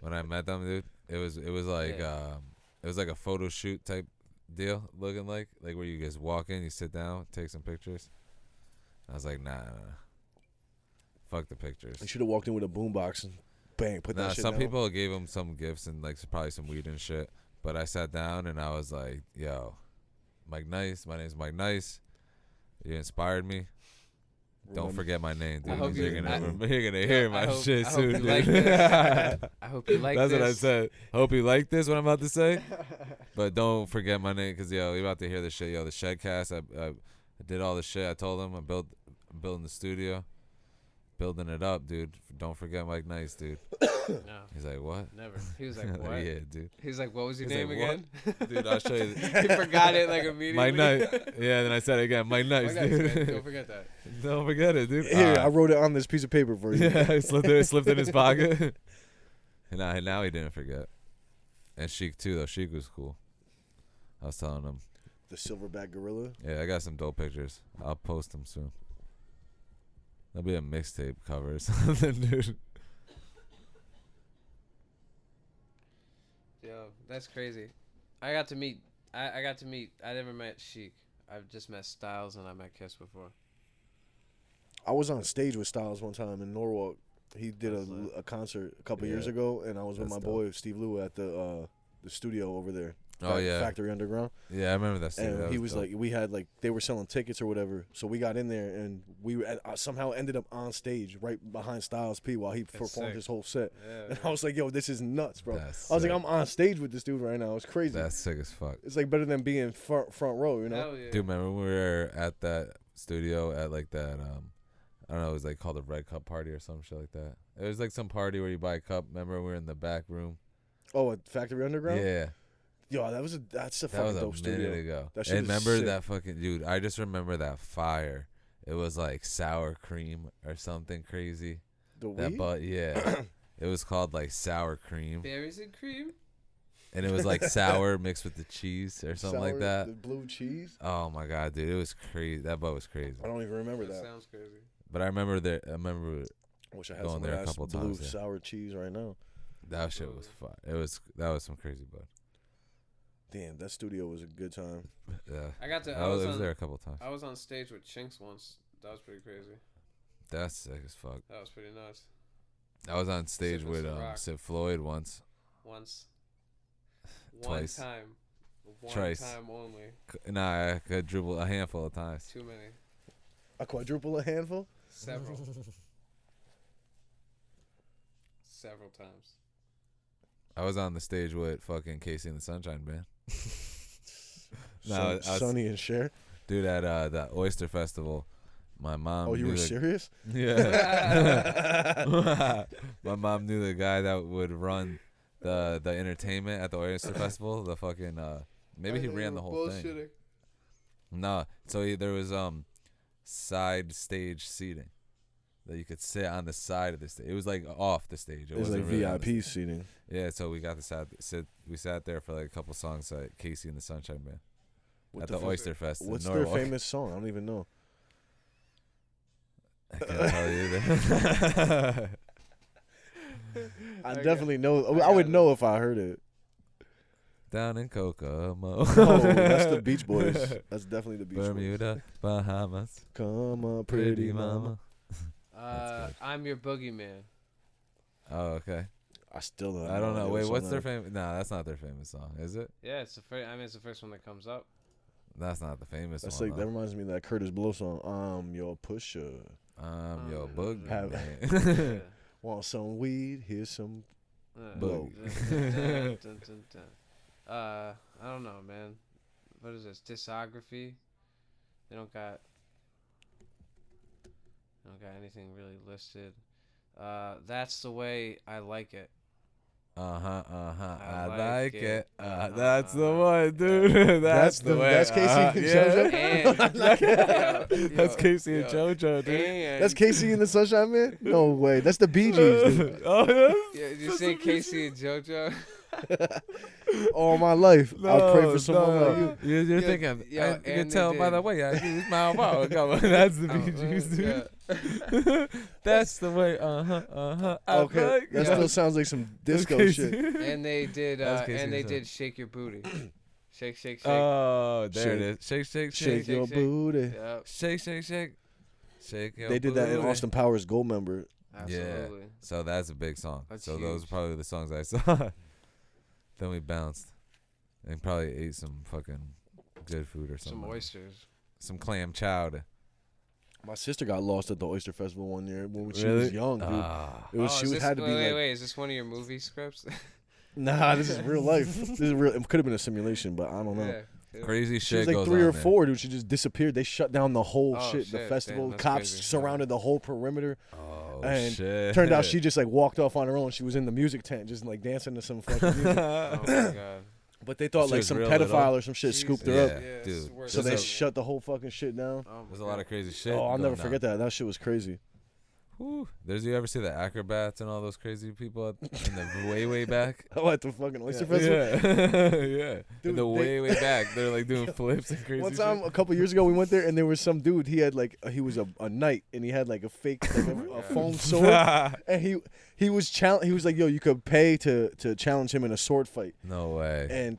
When I met them, dude, it was like Yeah. it was like a photo shoot type deal, looking like where you just walk in, you sit down, take some pictures. I was like, nah. Fuck the pictures. You should have walked in with a boombox and bang, put Nah, that shit some down. people gave him some gifts and like probably some weed and shit. But I sat down and I was like, yo, Mike Nice, my name's Mike Nice. You inspired me. Don't forget my name, dude. I hope 'cause you- you're gonna I- remember, you're gonna hear my I hope- shit I hope soon, you dude. like this. I hope you like That's this. what I said. Hope you like this. What I'm about to say. But don't forget my name, cause yo, you're about to hear this shit. Yo, the ShedCast. I did all the shit. I told him I'm building the studio, building it up, dude. Don't forget Mike Nice, dude. No, He's like, what? never. He was like, what? Yeah, dude. He's like, what was your He's name like, again? Dude, I'll show you. He forgot it like immediately. Mike Nice. Yeah, then I said it again. Mike Nice, Mike Nice, man. dude. Don't forget that. Don't forget it, dude. Here, I wrote it on this piece of paper for you. Yeah, it slipped in his pocket. And now he didn't forget. And Sheik too, though. Sheik was cool. I was telling him. The silverback gorilla. Yeah, I got some dope pictures. I'll post them soon. That'll be a mixtape cover or something, dude. Yo, that's crazy. I never met Sheik. I've just met Styles and I met Kiss before. I was on stage with Styles one time in Norwalk. He did That's lit. a concert a couple Yeah. years ago, and I was with That's my boy Steve Lou at the studio over there. Oh, yeah. Factory Underground. Yeah, I remember that. And That he was dope. like, we had like they were selling tickets or whatever, so we got in there and we somehow ended up on stage right behind Styles P while he performed sick. his whole set. Yeah, And I was like, yo, this is nuts, bro. That's I was like, sick. I'm on stage with this dude right now. It's crazy. That's sick as fuck. It's like better than being front row, you know? Hell yeah. Dude, remember when we were at that studio at like that, I don't know, it was like called a Red Cup party or some shit like that. It was like some party where you buy a cup. Remember we were in the back room? Oh, at Factory Underground? Yeah. Yo, that's a That fucking was dope a minute studio. ago. That shit And is remember sick. that fucking dude? I just remember that fire. It was like sour cream or something crazy. The That weed? but yeah, it was called like sour cream, Berries and cream. and it was like sour mixed with the cheese or something like Sour- that. The blue cheese? Oh my god, dude, it was crazy. That butt was crazy. I don't even remember That that. sounds crazy. But I remember there. I remember I wish I had going some there of a that couple blue times, yeah. sour cheese right now. that shit was fun. That was some crazy bud. Damn, that studio was a good time. Yeah, I was there a couple times. I was on stage with Chinks once. That was pretty crazy. That's sick as fuck. That was pretty nuts. I was on stage Sick as with a rock. Sid Floyd once. Once. Twice. One time. One Twice. time only. Nah, I could dribble a handful of times. Too many. A quadruple a handful? Several. Several times. I was on the stage with fucking Casey and the Sunshine Band. No, I was- Sonny and Cher. Dude, at the Oyster Festival, my mom. Oh, you knew were the- serious? Yeah. My mom knew the guy that would run the entertainment at the Oyster Festival. The fucking maybe he ran the whole thing. No, so there was side stage seating that you could sit on the side of the stage. It was like off the stage. It was like wasn't really on the VIP seating. Yeah, so we got to we sat there for like a couple songs at Casey and the Sunshine Band at the fuck- Oyster Fest. in What's their Norwalk. famous song? I don't even know. I can't tell you that. I I definitely know. I got would it. know if I heard it. Down in Kokomo. Oh, that's the Beach Boys. That's definitely the Beach Bermuda, Bahamas, Boys. Come on, pretty mama. That's good. I'm your boogeyman. Oh, okay. I still don't. I don't know. There Wait, was what's their something famous? Nah, that's not their famous song, is it? Yeah, it's the first. I mean, it's the first one that comes up. That's not the famous That's one. like that reminds me of that Curtis Blow song. I'm your pusher. Yo, boog. Have- man. Want some weed? Here's some. Boogie. Dun, dun, dun, dun. I don't know, man. What is this? Discography? They don't got anything really listed. That's the way I like it. I like like it. it. That's the one, dude. That's the way. That's Casey and yeah. And, That's Casey and yo, JoJo, dude. and That's Casey and the Sunshine Man? No way. That's the Bee Gees, dude. Oh, Yeah, you see Casey and JoJo? All my life. I'll pray for someone like you. You're Yeah, thinking. yeah, You can and they tell by the did. way I use my mouth. Come on, that's the Oh, Bee Gees, dude. yeah. That's the way. I Okay. like That it. still sounds like some disco Casey. shit. And they did. That's Casey And they and did Shake Your Booty. Shake, shake, shake. Oh, there it is. Shake- Shake, shake, Shake shake, your shake. booty. Yep, shake, shake, shake. Shake your They did that in booty. Austin Powers Gold Member. absolutely. So that's a big song. That's so those are huge. probably the songs I saw. Then we bounced and probably ate some fucking good food or something. Some oysters. Some clam chowder. My sister got lost at the Oyster Festival one year when she Really? was young, dude. Ah. It was Oh, she is would this, had to be wait, like, wait, is this one of your movie scripts? nah, this is real life. This is real. It could have been a simulation, but I don't know. Yeah. Crazy She shit was like goes 3 or on there. 4, dude. She just disappeared. They shut down the whole Oh, shit. The shit. festival. Damn, that's Cops crazy. surrounded the whole perimeter. Oh And shit! Turned out she just like walked off on her own. She was in the music tent, just like dancing to some fucking music. Oh my god. But they thought She like was some real pedophile little. or some shit scooped her Yeah, up. it's dude. worse So than they There's a- shut the whole fucking shit down. Oh my There's a lot God. of crazy shit. Oh, I'll going never down. forget that. That shit was crazy. Whew. You ever see the acrobats and all those crazy people in the way back? Oh, at the fucking Oyster Yeah, Festival. yeah. Dude, In the they- way back, they're like doing flips and crazy One time, a couple years ago, we went there and there was some dude. He had like he was a knight and he had like a fake like a foam sword. And he was He was like, yo, you could pay to challenge him in a sword fight. No way. And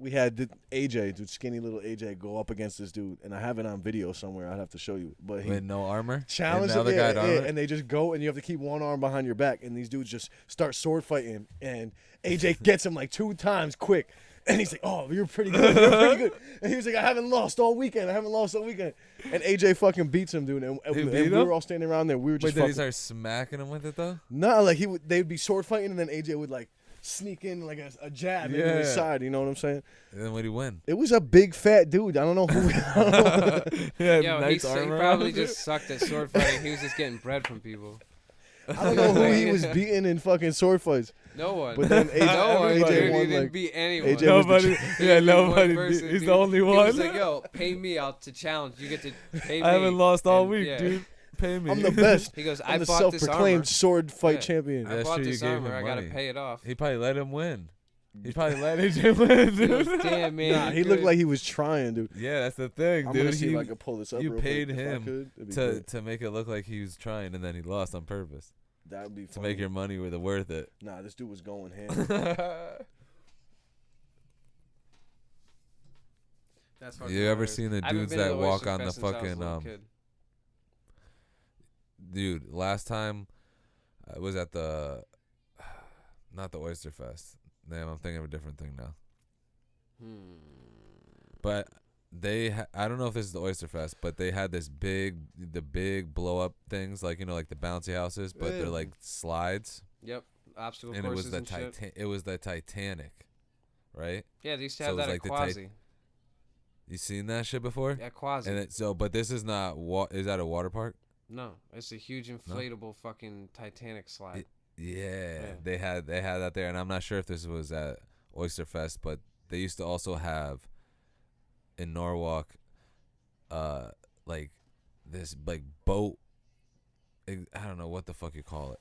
we had AJ, dude, skinny little AJ, go up against this dude, and I have it on video somewhere. I'd have to show you. But he With no armor? challenged and him, the other guy had armor? and they just go, and you have to keep one arm behind your back, and these dudes just start sword fighting, and AJ gets him like 2 times quick, and he's like, "Oh, you're pretty good, you're pretty good," and he was like, "I haven't lost all weekend, and AJ fucking beats him, dude, and He we beat him? were all standing around there, we were Wait, just did he fucking. start smacking him with it though? Nah, like they'd be sword fighting, and then AJ would like sneak in like a jab into his Yeah. side, you know what I'm saying? And then what did he win? It was a big fat dude. I don't know who. I don't know. Yeah, Yo, he armor probably on. just sucked at sword fighting. He was just getting bread from people. I don't know who he was beating in fucking sword fights. No one. But then AJ, no one, AJ dude. He won didn't like beat anyone. AJ was the Nobody. He Yeah, didn't beat one nobody. person, He's dude. the only He one. was like, yo, pay me out to challenge. You get to pay me. I haven't lost all And, week, yeah. dude. Pay me. I'm the best. He goes, I'm I the bought this armor. self-proclaimed sword fight Yeah. champion. I That's bought true, you this gave armor. him I gotta money. pay it off. He probably let him win. He probably let AJ win, He goes, dude. damn, man. Nah, you're he looked good." like he was trying, dude. Yeah, that's the thing, I'm dude. gonna see He- if I can pull this up. you real paid quick. If I him could, it'd be to great. to make it look like he was trying, and then he lost on purpose That would be to fun. make your money worth it. Nah, this dude was going ham. That's fucking You ever hilarious. seen the I haven't dudes been to that the walk Oyster on the Fest since I was a fucking little kid. Dude, last time I was at the not the Oyster Fest. Damn, I'm thinking of a different thing now. But I don't know if this is the Oyster Fest, but they had the big blow up things, like, you know, like the bouncy houses, but they're Yeah. like slides, Yep. Obstacle and it courses was the and shit. it was the Titanic, right? Yeah, they used to so have it was that like at the Quasi. You seen that shit before? At Quasi. And but this is not is that a water park? No, it's a huge inflatable fucking Titanic slide. Yeah, Yeah. they had that there, and I'm not sure if this was at Oyster Fest, but they used to also have in Norwalk, like this like boat. I don't know what the fuck you call it.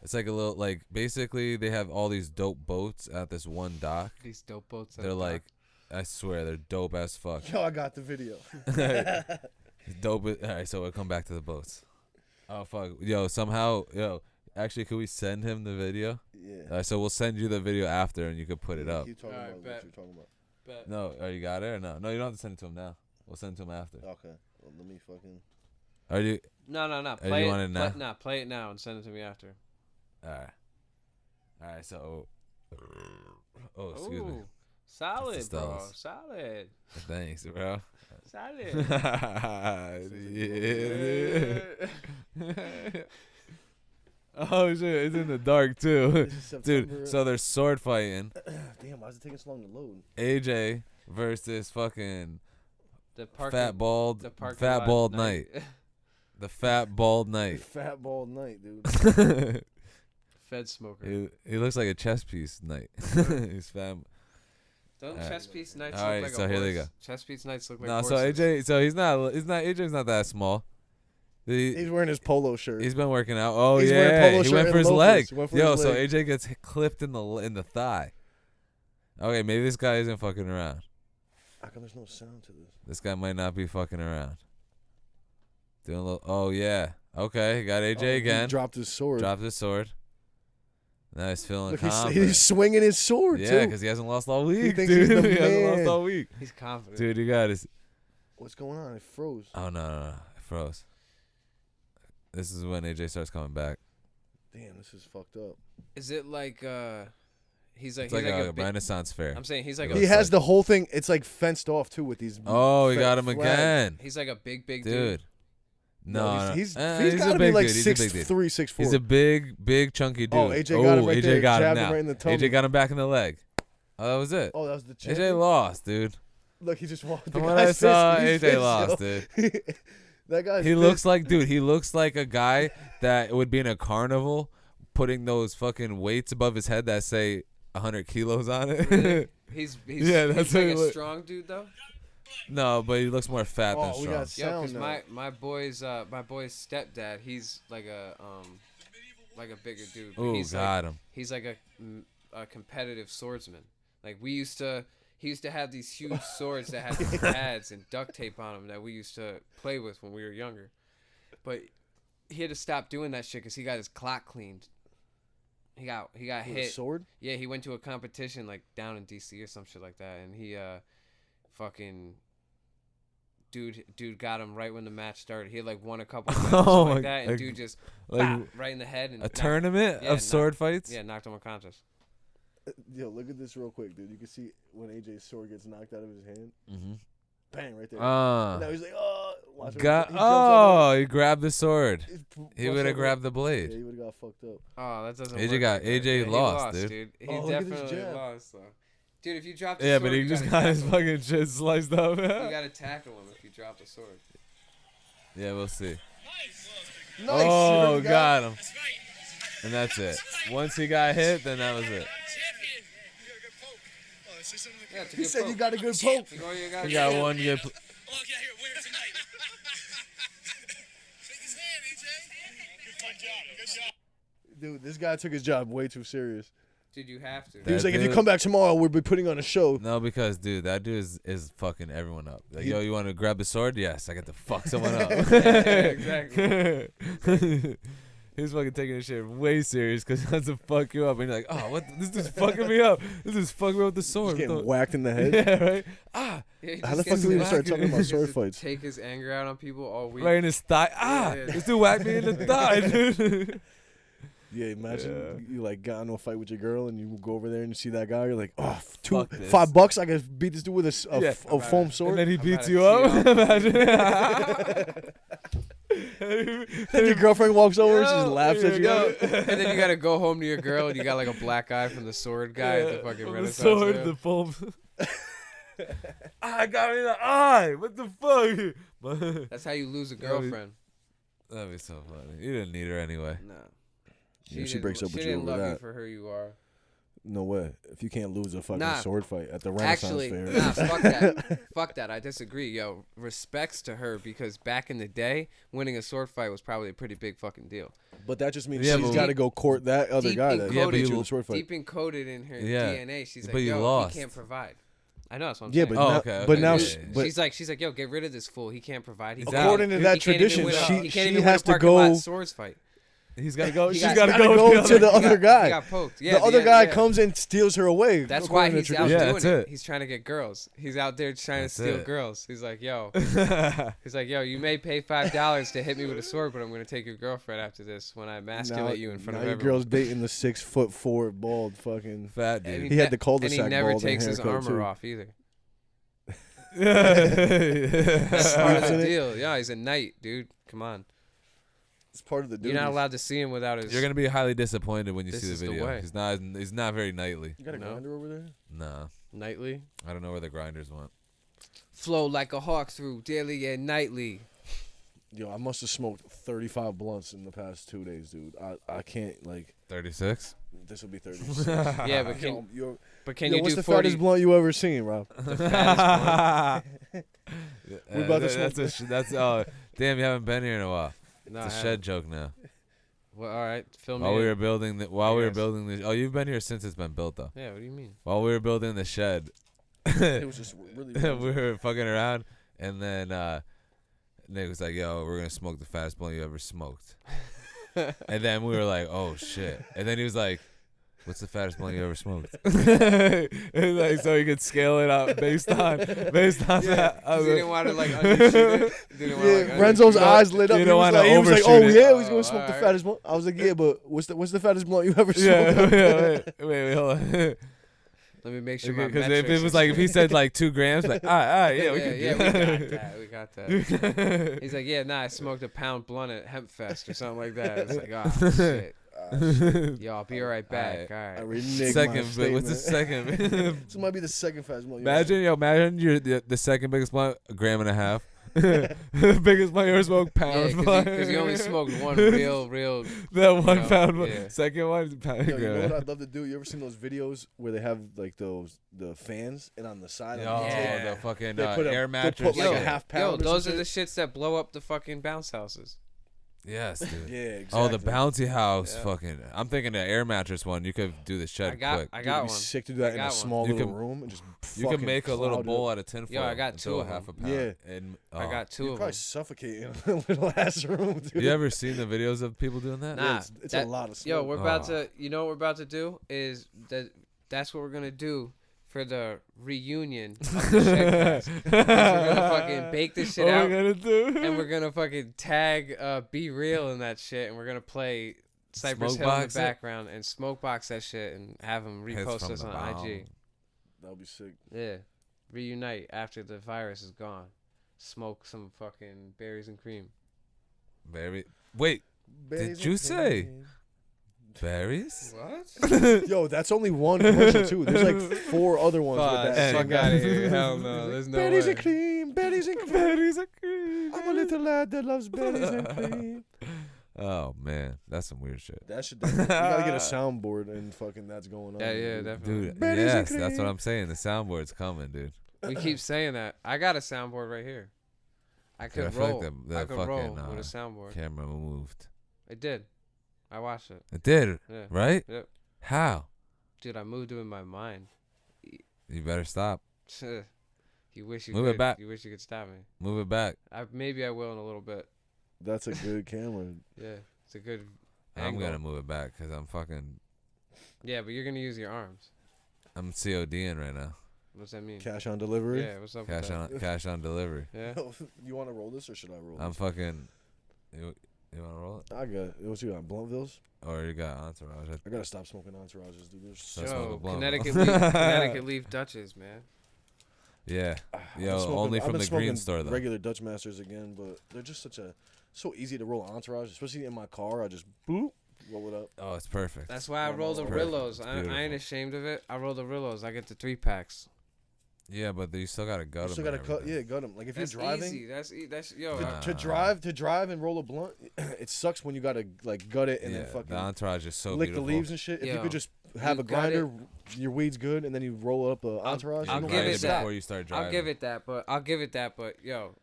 It's like a little like basically they have all these dope boats at this one dock. These dope boats. at They're the like, I swear they're dope as fuck. Yo, I got the video. Dope. All right, so we'll come back to the boats. Oh fuck, actually, could we send him the video? Yeah. So we'll send you the video after, and you could put it up. Keep talking Alright, about bet. what you're talking about. Bet. No, you got it or no? No, you don't have to send it to him now. We'll send it to him after. Okay. Well, let me fucking. Are you? No. you Play it. want it now? Nah, play it now and send it to me after. All right. So, oh, excuse me. Ooh, solid, That's the bro. Stellas. Solid. Thanks, bro. Solid. Yeah. Oh shit, it's in the dark too, This is September. dude. So they're sword fighting. Damn, why is it taking so long to load? AJ versus fucking The park. fat bald knight. The fat bald knight. Fat bald night, dude. Fed smoker. He looks like a chess piece knight. He's fat. Don't Alright. chess piece knights Alright, look like so a here horse? they go. Chess piece knights look like No, so horses. AJ's not that small. He's wearing his polo shirt. He's been working out. Oh He's wearing yeah, polo he shirt went and for his loafers. leg. He went for Yo, his so leg. AJ gets clipped in the thigh. Okay, maybe this guy isn't fucking around. How come there's no sound to this? This guy might not be fucking around. Doing a little. Oh yeah. Okay, got AJ Oh, again. He dropped his sword. Dropped his sword. Now he's feeling Look, confident. he's swinging his sword Yeah, too. because he hasn't lost all week, thinks dude. he's the He hasn't lost man. all week. He's confident. Dude, you got his. What's going on? It froze. Oh no, it froze. This is when AJ starts coming back. Damn, this is fucked up. Is it like he's like It's like a big- Renaissance fair. I'm saying he's like It He looks has like- the whole thing. It's like fenced off too with these. Oh, he fe- got him flags. again, he's like a big dude. dude. No, he's no. got to be big like dude. He's a big 6'3", dude. 6'4". He's a big chunky dude. Oh, AJ got him right AJ there. got him Jabbed him now. right in the tummy. AJ got him back in the leg. Oh, that was it. Oh, that was the AJ champion? lost, dude. Look, he just walked. From what I saw, AJ lost, dude. That guy's He looks like, dude, he looks like a guy that would be in a carnival putting those fucking weights above his head that say 100 kilos on it. Really? He's Yeah, that's he's what like he a look- strong dude though. No, but he looks more fat than Oh, we strong. got Yo, sound cause now. my boy's stepdad, he's like a bigger dude. But Ooh, he's got like, him. He's like a competitive swordsman. Like he used to have these huge swords that had these pads and duct tape on them that we used to play with when we were younger. But he had to stop doing that shit because he got his clock cleaned. He got With a hit. sword? Yeah, he went to a competition like down in DC or some shit like that, and he fucking dude got him right when the match started. He had like won a couple matches Oh like my- that, and like- dude just like bop, right in the head. And A tournament of sword fights? Yeah, knocked him unconscious. Yo, look at this real quick, dude. You can see when AJ's sword gets knocked out of his hand. Mm-hmm. Bang, right there. And now he's like, oh. Watch him. Got, He jumps up he grabbed the sword. He brushed would have over- grabbed the Yeah, blade. he would have got fucked up. Oh, that doesn't. AJ work got- like that. AJ Yeah, he lost, dude. He Oh, look at his definitely jab. lost. Though. Dude, if you drop the Yeah, sword, but he you just gotta got his tackle him. fucking shit sliced up. You gotta tackle him if you drop the sword. Yeah, we'll see. Nice. Oh, There we go. got him. And that's it. Once he got hit, then that was it. Yeah, it's a He good said poke. you got a good poke. You got He got one good. Dude, this guy took his job way too serious. Dude, you have to. He was That like, if you dude- come back tomorrow, we'll be putting on a show. No, because dude, that dude is fucking everyone up. Like, He- yo, you want to grab the sword? Yes, I got to fuck someone up. exactly. He's fucking taking this shit way serious because he wants to fuck you up, and you're like, oh, what? This is fucking me up. This is fucking me up with the He's sword. getting What the- whacked in the head. Yeah, right. Ah, Yeah, he How just the fuck gets do we even to- start talking about he gets sword to fights? Take his anger out on people all week. right in his thigh. Ah, Yeah. this dude whacked me in the thigh, dude. Yeah, imagine Yeah. you like got into a fight with your girl and you go over there and you see that guy. You're like, oh, Fuck this. $5. I can beat this dude with a Yeah. foam And sword. then he I'm beats about you to up. tee Imagine. Then your girlfriend walks over and she just Yo, laughs at you. yo. And then you gotta go home to your girl and you got like a black eye from the sword guy at the fucking From Renaissance. the sword, fair. the foam. I got me in the eye. What the fuck? But That's how you lose a Yeah, girlfriend. that'd be so funny. You didn't need her anyway. Nah. Yeah, she didn't- breaks up with she you didn't over love you that. for who you are. No way. If you can't lose a fucking Nah. sword fight at the Renaissance Actually, fair. nah, fuck that. Fuck that. I disagree. Yo, respects to her because back in the day, winning a sword fight was probably a pretty big fucking deal. But that just means Yeah, she's but- got to go court that other Deep guy that encoded- beat Yeah, you in but a sword fight. Deep encoded in her Yeah, DNA, she's like, but you yo, lost. he can't provide. I know that's what I'm Yeah, saying. but Oh, now, okay, but okay, now, yeah, sh- yeah, yeah. but She's like, yo, get rid of this fool. He can't provide. He Exactly. according to he that can't even tradition, win a- she he can't she even win has a to parking lot go. swords fight. He's got to go. He She's got- got to gotta go go to the He other got- guy. He got poked. Yeah, The other guy yeah. comes and steals her away. That's why according to he's out Yeah, doing that's it. it. He's trying to get girls. He's out there trying That's to steal it. girls. He's like, yo, you may pay $5 to hit me with a sword, but I'm gonna take your girlfriend after this when I emasculate you in front now of your everyone. girl's dating the 6'4" bald fucking. Fat And dude. He had the and cul-de-sac he never bald and takes his haircut, armor too. off either. Yeah. That's part of Isn't the it? deal. Yeah, he's a knight, dude. Come on. It's part of the duties. You're not allowed to see him without his. You're gonna be highly disappointed when you This see the is the video. way. He's not very knightly. You got a No. grinder over there? Nah, nightly. I don't know where the grinders went. Flow like a hawk through daily and nightly. Yo, I must have smoked 35 blunts in the past 2 days, dude. I can't, like, 36. this will be 36. Yeah, but Yo, can yo, but yo, you what's do the 40? fattest blunt you ever seen, Rob? The fattest We about to smoke that's oh damn, you haven't been here in a while. No, It's I a haven't. shed joke now. Well, all right, film While me. we in. were building the oh, you've been here since it's been built though. Yeah, what do you mean? While we were building the shed, It was just really. we were fucking around, and then Nick was like, "Yo, we're gonna smoke the fattest blunt you ever smoked." And then we were like, "Oh shit!" And then he was like, "What's the fattest blunt you ever smoked?" And like, so he could scale it out based on that. I 'Cause was he like- didn't want to like undershoot it. Didn't wanna, Yeah, like, Renzo's undershoot it. eyes lit up. You He don't was wanna like, oh overshoot yeah, it. he's gonna smoke the alright. fattest blunt. I was like, yeah, but what's the fattest blunt you ever Yeah, smoked? wait, hold on. Let me make sure my Because if metrics it was are like, if he said like 2 grams, like, all right, yeah, we can do we got that. He's like, yeah, nah, I smoked a pound blunt at Hempfest or something like that. It's like, oh shit. Yo, I'll be right back. All I right. renege Second, my but what's the statement. second? This might be the second fast one. Imagine you're the second biggest blunt, 1.5 grams. Biggest blunt you ever smoked, pound Yeah, blunt. because you only smoked one real. That 1 know, pound blunt. yeah. Second one is pound. Yo, you know what I'd love to do? You ever seen those videos where they have like the fans and on the side? Oh, on the tape, the fucking they put air they'll mattress. put like Yo, a half pound. Yo, or those some are the shit. shits that blow up the fucking bounce houses. Yes, dude. Yeah, exactly. Oh, the bouncy house, Yeah. fucking. I'm thinking the air mattress one. You could do the shed quick. I Dude, got it'd be one. sick to do that in got a one. small You little can- room and just. You can make a little cloud it bowl up. out of tinfoil. Yo, I got and two throw of half a them. pound. Yeah. And, I got two You'd of probably them. suffocate in a little ass room, dude. You ever seen the videos of people doing that? Nah, Yeah, it's a lot of smoke. Yo, we're about Oh. to. You know what we're about to do is that's what we're gonna do for the reunion of the ShedCast. We're gonna fucking bake this shit What out, we gonna do? and we're gonna fucking tag Be Real in that shit, and we're gonna play Cypress Hill in the Smokebox it? background and smokebox that shit and have them Hits repost from us the on bomb. IG. That would be sick. Yeah, reunite after the virus is gone. Smoke some fucking berries and cream. Berry. Wait, Berries you and say? cream. berries? What? Yo, that's only one commercial too. There's like 4 other ones with that. Fuck same out guy. of here! Hell no, there's no Berries way. and cream, berries and cream. Berries and cream. I'm a little lad that loves berries and cream. Oh man, that's some weird shit. That should definitely, you gotta get a soundboard and fucking that's going on. Yeah, yeah, dude. definitely. Dude, Berries and yes, that's what cream. I'm saying. The soundboard's coming, dude. We keep saying that. I got a soundboard right here. I Dude, I could feel like roll. the I could fucking, roll with a soundboard. Camera moved. It did. I watched it. It did, Yeah. right? Yep. How? Dude, I moved it in my mind. You better stop. You wish you Move it could. back. You wish you could stop me. Move it back. Maybe I will in a little bit. That's a good camera. Yeah, it's a good I'm angle. gonna move it back because I'm fucking. Yeah, but you're gonna use your arms. I'm CODing right now. What's that mean? Cash on delivery. Yeah, what's up Cash with that? cash on delivery. Yeah. You want to roll this or should I roll I'm this? fucking. You wanna roll it? I got. What you got? Bluntvilles? Or you got Entourage? I gotta stop smoking entourages, dude. There's That's so smoke a Yo, blunt. Connecticut Leaf Dutches, man. Yeah. I've Yo, been smoking- only I've from been the green smoking store though. Regular Dutch Masters again, but they're just so easy to roll entourage, especially in my car. I just boop, roll it up. Oh, it's perfect. That's why I Oh, roll the it's perfect. Rillos. It's I ain't beautiful. ashamed of it. I roll the Rillos. I get the 3-packs. Yeah, but you still gotta gut You them. still gotta cut. Yeah, gut them. Like if That's you're driving. easy. That's yo. Nah. To drive and roll a blunt, it sucks when you gotta like gut it and Yeah, then fucking the Entourage is so lick beautiful. the leaves and shit. If you Yo, could just have you a gut grinder, your weed's good, and then you roll up a entourage. I'll you know give what? it that. before you start driving. I'll give it that, but yo,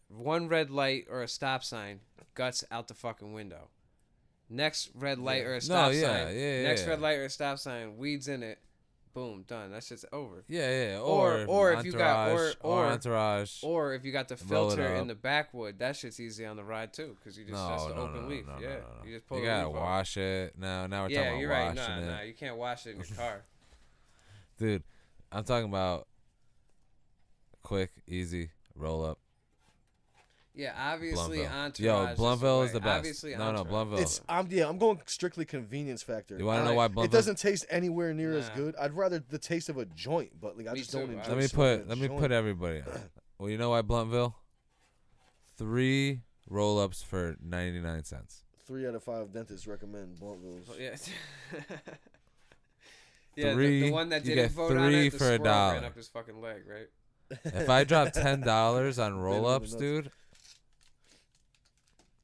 one red light or a stop sign, guts out the fucking window. Next red light or a stop sign. Next red light or a stop sign, weeds in it. Boom, done. That shit's over. Yeah. Or if you got or Entourage. Or if you got the Roll it filter in up. the backwood, that shit's easy on the ride too, because you just that's the open leaf. No, yeah, no. you just pull You the gotta leaf off. wash it. Now we're Yeah, talking you're about right. washing Nah, it. you can't wash it in your car. Dude, I'm talking about quick, easy, roll up. Yeah, obviously Bluntville. Entourage. Yo, is Bluntville is way. the best. Obviously, No, Entourage. Bluntville. I'm going strictly convenience factor. You wanna know why It Bluntville? doesn't taste anywhere near as Nah. good. I'd rather the taste of a joint, but like I Me just too. don't enjoy. Let me smoking put a joint. everybody on. Well, you know why Bluntville? 3 roll-ups for 99 cents. 3 out of 5 dentists recommend Bluntvilles. Yeah. Yeah, the Three- one that you didn't get vote on 3 it, the for a squirrel dollar. ran up his fucking leg, right? If I drop $10 on roll-ups, nuts. dude,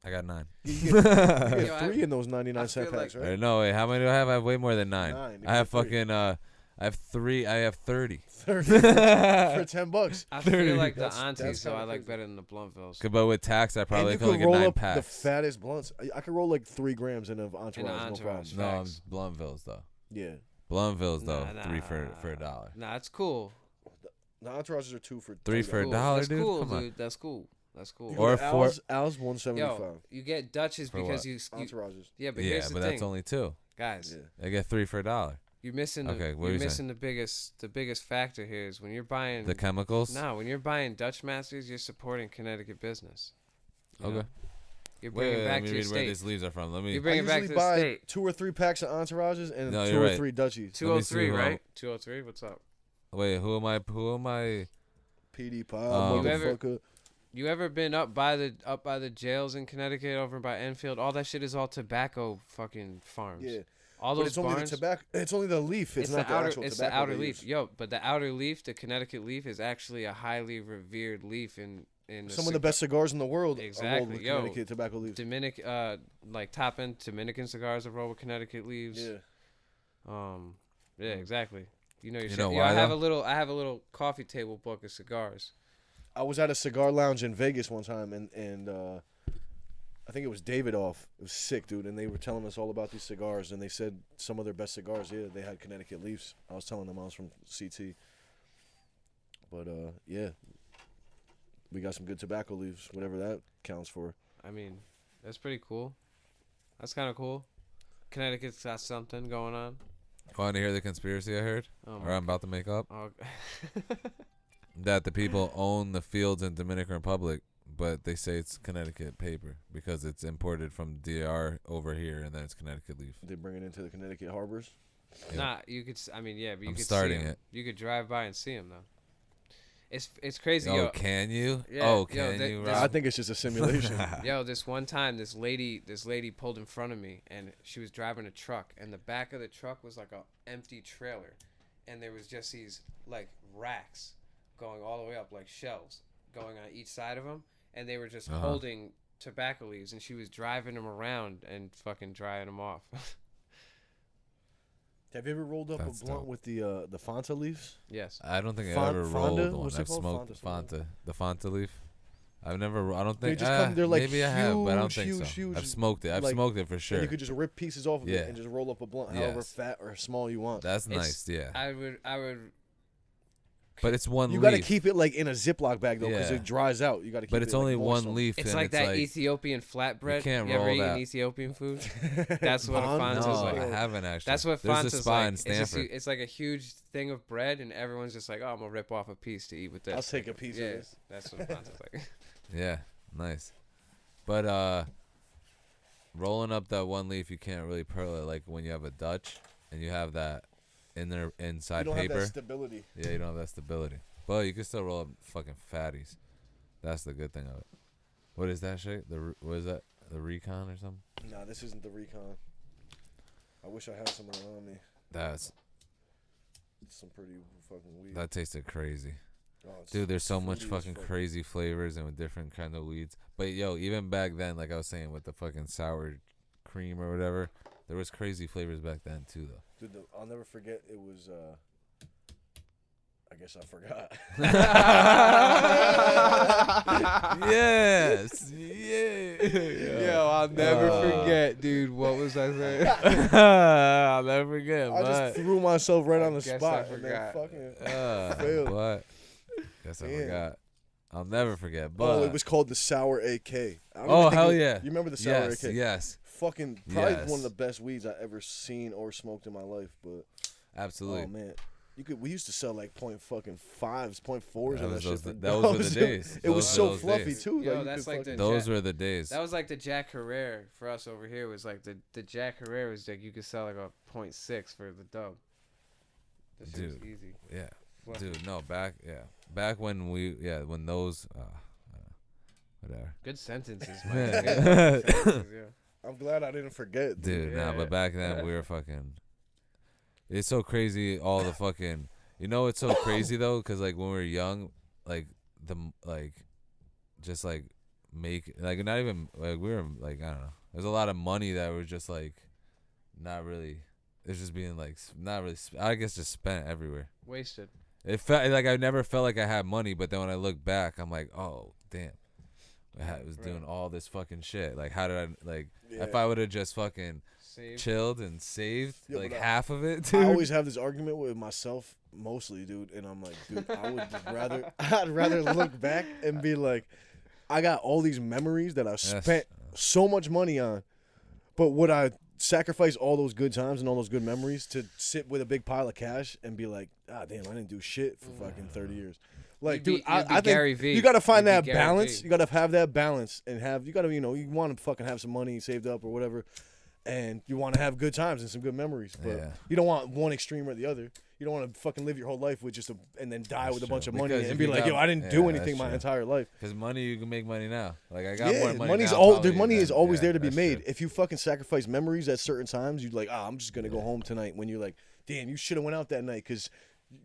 I got 9. You get Yo, 3 in those 99 I cent feel packs, like- right? No, wait, how many do I have? I have way more than 9. 9, you I have get 3. fucking I have 3. I have 30. 30 for $10. I feel like the That's- aunties, that's so I kinda like crazy. better than the Bluntville's. But with tax, I probably And could you only could get roll 9 up the packs. fattest blunts. I could roll like 3 grams in an entourage, no Entourage. problem. No, I'm Facts. Bluntville's though. Yeah. Bluntville's though, Nah, 3 for nah. a dollar. Nah, it's cool. The entourages are 2 for 3 for a Cool. dollar, That's dude. cool, Come on. dude. That's cool. That's cool. You Or go to four- Al's 175. Yo, you get Dutches For because what? you Entourages. yeah, but Yeah, here's the but thing, that's only 2. guys. Yeah. I get 3 for a dollar. You're missing. Okay, what you're you saying? missing the biggest factor here is when you're buying The chemicals. No, when you're buying Dutch Masters, you're supporting Connecticut business. You Okay. know? You're Wait, bringing let back me to your read where state. these leaves are from. Let me. You bring I it back usually to the buy state. 2 or 3 packs of entourages and No, 2 you're or right. 3 Dutchies. 203, who right? 203. What's up? Wait, who am I? PD Pop, You motherfucker. You ever been up by the jails in Connecticut over by Enfield? All that shit is all tobacco fucking farms. Yeah. All But those it's only barns. the tobacco. It's only the leaf. It's not the the outer. actual It's tobacco the outer they leaf. use. Yo, but the outer leaf, the Connecticut leaf, is actually a highly revered leaf in Some of the best cigars in the world are rolled Exactly. with Yo, Connecticut tobacco leaves. like top end Dominican cigars are rolled with Connecticut leaves. Yeah. Yeah, exactly. You know your You shit. know Yo, why, I have though? a little coffee table book of cigars. I was at a cigar lounge in Vegas one time, and I think it was Davidoff. It was sick, dude. And they were telling us all about these cigars, and they said some of their best cigars, yeah, they had Connecticut leaves. I was telling them I was from CT. But, yeah, we got some good tobacco leaves, whatever that counts for. I mean, that's pretty cool. That's kind of cool. Connecticut's got something going on. Want to hear the conspiracy I heard? Oh Or I'm about to make up? Oh, That the people own the fields in Dominican Republic, but they say it's Connecticut paper because it's imported from DR over here, and then it's Connecticut leaf. They bring it into the Connecticut harbors. Yeah. Nah, you could. I mean, yeah, but you I'm could starting see 'em. it. You could drive by and see them though. It's crazy, Oh, yo. can you? Yeah, Oh, yo, can that- you, this- Rob? I think it's just a simulation. Yo, this one time, this lady pulled in front of me, and she was driving a truck, and the back of the truck was like a empty trailer, and there was just these like racks going all the way up, like shelves going on each side of them, and they were just holding tobacco leaves, and she was driving them around and fucking drying them off. Have you ever rolled up That's a blunt dope. with the Fanta leaves? Yes. I don't think I've Fon- ever Fonda? rolled one. What's it I've called? smoked Fonda, the Fanta leaf. I've never. I don't They think. just come- they're like maybe I have, but I don't huge, think so. huge, I've smoked it. I've like- smoked it for sure. And you could just rip pieces off of Yeah. it and just roll up a blunt, however Yes. fat or small you want. That's nice. Yeah, I would. but it's one You leaf. got to keep it like in a Ziploc bag though, because Yeah. it dries out. You got to keep but it. it's like, only moist one on- leaf. It's and like that Ethiopian flatbread. can't you ever roll eaten that. Ethiopian food? That's what a Bond? Fonta's No, like. I haven't actually. That's what There's Fonta's a spot like. in It's, just, Stanford. it's like a huge thing of bread, and everyone's just like, "Oh, I'm gonna rip off a piece to eat with this." I'll take a piece yeah, of this. that's what Fonta's like. Yeah, nice. But rolling up that one leaf, you can't really pearl it like when you have a Dutch and you have that in there You inside don't paper. have that stability. Yeah, you don't have that stability. But you can still roll up fucking fatties. That's the good thing of it. What is that shit? What is that? The Recon or something? Nah, this isn't the Recon. I wish I had some around me. That's Some pretty fucking weed. that tasted crazy. Oh, it's Dude, there's so much fruity as fucking fuck. crazy flavors and with different kind of weeds. But yo, even back then, like I was saying with the fucking sour cream or whatever, there was crazy flavors back then too, though. Dude, I'll never forget. It was. I guess I forgot. Yes, yeah. Yo, I'll never forget, dude. What was I saying? I'll never forget. I just threw myself right on the guess I spot and then forgot. fucking. failed. But guess I Damn. forgot. I'll never forget. But Oh, it was called the Sour AK. I don't Oh, even think hell it- yeah. You remember the Sour yes, AK? yes, Fucking probably Yes. one of the best weeds I ever seen or smoked in my life. But absolutely. oh man, we used to sell like .5s, .4s, That and was that those- shit. those were the days. It was Those so were those fluffy days. too. Yo, you that's could like the fucking- Those Jack- were the days. That was like the Jack Herrera for us over here. Was like the Jack Herrera was like you could sell like a .6 for the dub. This shit was Dude. easy. Yeah, Fluffy. dude. No, back when when those whatever. Good sentences, Yeah. man. Good sentences, yeah. I'm glad I didn't forget, Dude, nah, Yeah. but back then we were fucking. It's so crazy. All the fucking. You know, it's so crazy though, cause like when we were young, like just like make like not even like we were like I don't know. There's a lot of money that was just like, not really. It's just being like not really. I guess just spent everywhere. Wasted. It felt like I never felt like I had money, but then when I look back, I'm like, oh damn, I was doing all this fucking shit. Like, how did I like? If Yeah. I would have just fucking Save. chilled and saved Yeah, like but half of it, dude. I always have this argument with myself, mostly, dude, and I'm like, dude, I would just rather, I'd rather look back and be like, I got all these memories that I spent so much money on, but would I sacrifice all those good times and all those good memories to sit with a big pile of cash and be like, ah, damn, I didn't do shit for fucking 30 years. Like, You'd be- dude, I you'd be think Gary V. you got to find You'd be that Gary balance. V. You got to have that balance and you got to, you want to fucking have some money saved up or whatever. and you want to have good times and some good memories, but Yeah. you don't want one extreme or the other. You don't want to fucking live your whole life with just and then die That's with a true. bunch of money Because and if be you like, got- yo, I didn't yeah, do that's anything my true. entire life. Because money, you can make money now. Like I got Yeah, more money money's now. all. probably The money is than- always yeah, there to be that's made. true. If you fucking sacrifice memories at certain times, you're like, I'm just gonna go home tonight. When you're like, damn, you should have went out that night because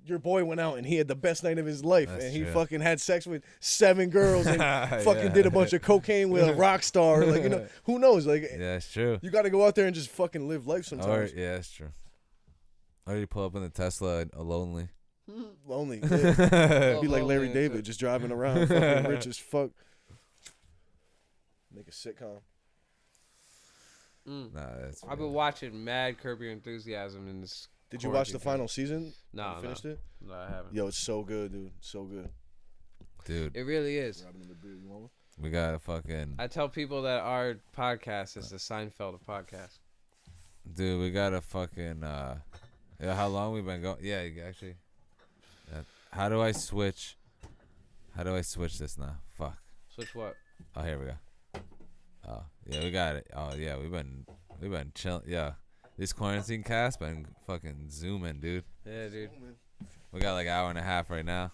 your boy went out and he had the best night of his life, That's and he true. fucking had sex with 7 girls and fucking Yeah. did a bunch of cocaine with a rock star. Like, you know, who knows? Like, Yeah, it's true. you got to go out there and just fucking live life Or, sometimes. yeah, it's true. Or you pull up in the Tesla lonely. Lonely. Yeah. Be like Larry Lonely, David, too. just driving around, fucking rich as fuck. Make a sitcom. Mm. Nah, that's. I've been watching Mad Curb Your Enthusiasm in this. Did you watch the quarantine final season? No, You finished it? No, I haven't. Yo, it's so good, dude. So good. Dude, It really is. Grabbing the beer, you want one? we got a fucking. I tell people that our podcast is the Seinfeld of podcasts. Dude, we got a fucking. Yeah, how long we been going? Yeah, actually. How do I switch? How do I switch this now? Fuck. Switch what? Oh, here we go. Oh, yeah, we got it. Oh, yeah, we've been chilling. Yeah, this quarantine cast been fucking zooming, dude. Yeah, dude. We got like an hour and a half right now.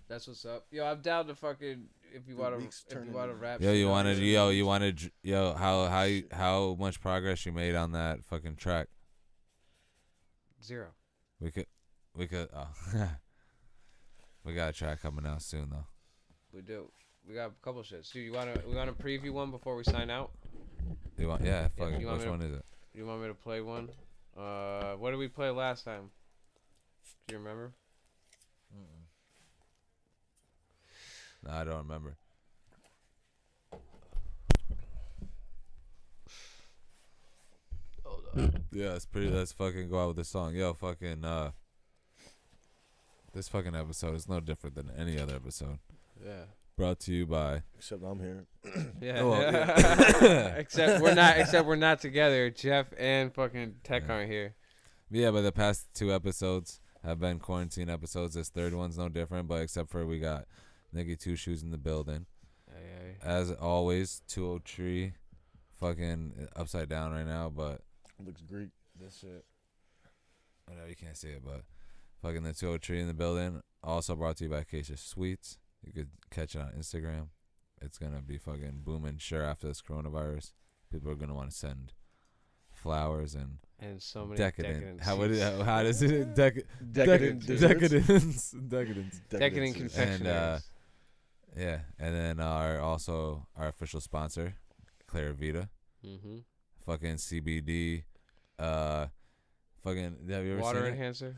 That's what's up. Yo, I'm down to fucking if you want weeks to turning rap. Yo, shit you out wanted, here. how much progress you made on that fucking track? 0. We could, oh, we got a track coming out soon though. We do. We got a couple shits. Dude, we wanna preview one before we sign out? You want, yeah, fucking, you want which me to- one is it? You want me to play one? What did we play last time? Do you remember? No, I don't remember. Hold on. Yeah, it's pretty. Let's fucking go out with the song. Yo, fucking, this fucking episode is no different than any other episode. Yeah. Brought to you by. Except I'm here. Yeah. Oh, yeah. except we're not together. Jeff and fucking Tech Yeah. aren't here. Yeah, but the past 2 episodes have been quarantine episodes. This third one's no different, but except for we got Nicky Two Shoes in the building. Hey. As always, 203, fucking upside down right now, but Looks Greek. this shit. I know you can't see it, but fucking the 203 in the building. Also brought to you by Acacia Sweets. You could catch it on Instagram. It's gonna be fucking booming. Sure, after this coronavirus, people are gonna want to send flowers and And so many decadent. How seats. how does it Decadent decadence desserts? decadence. Decadent desserts. confectionaries. Yeah, and then our official sponsor, Clara Vita, Mm-hmm. fucking CBD, fucking. Have you ever Water seen it? enhancer.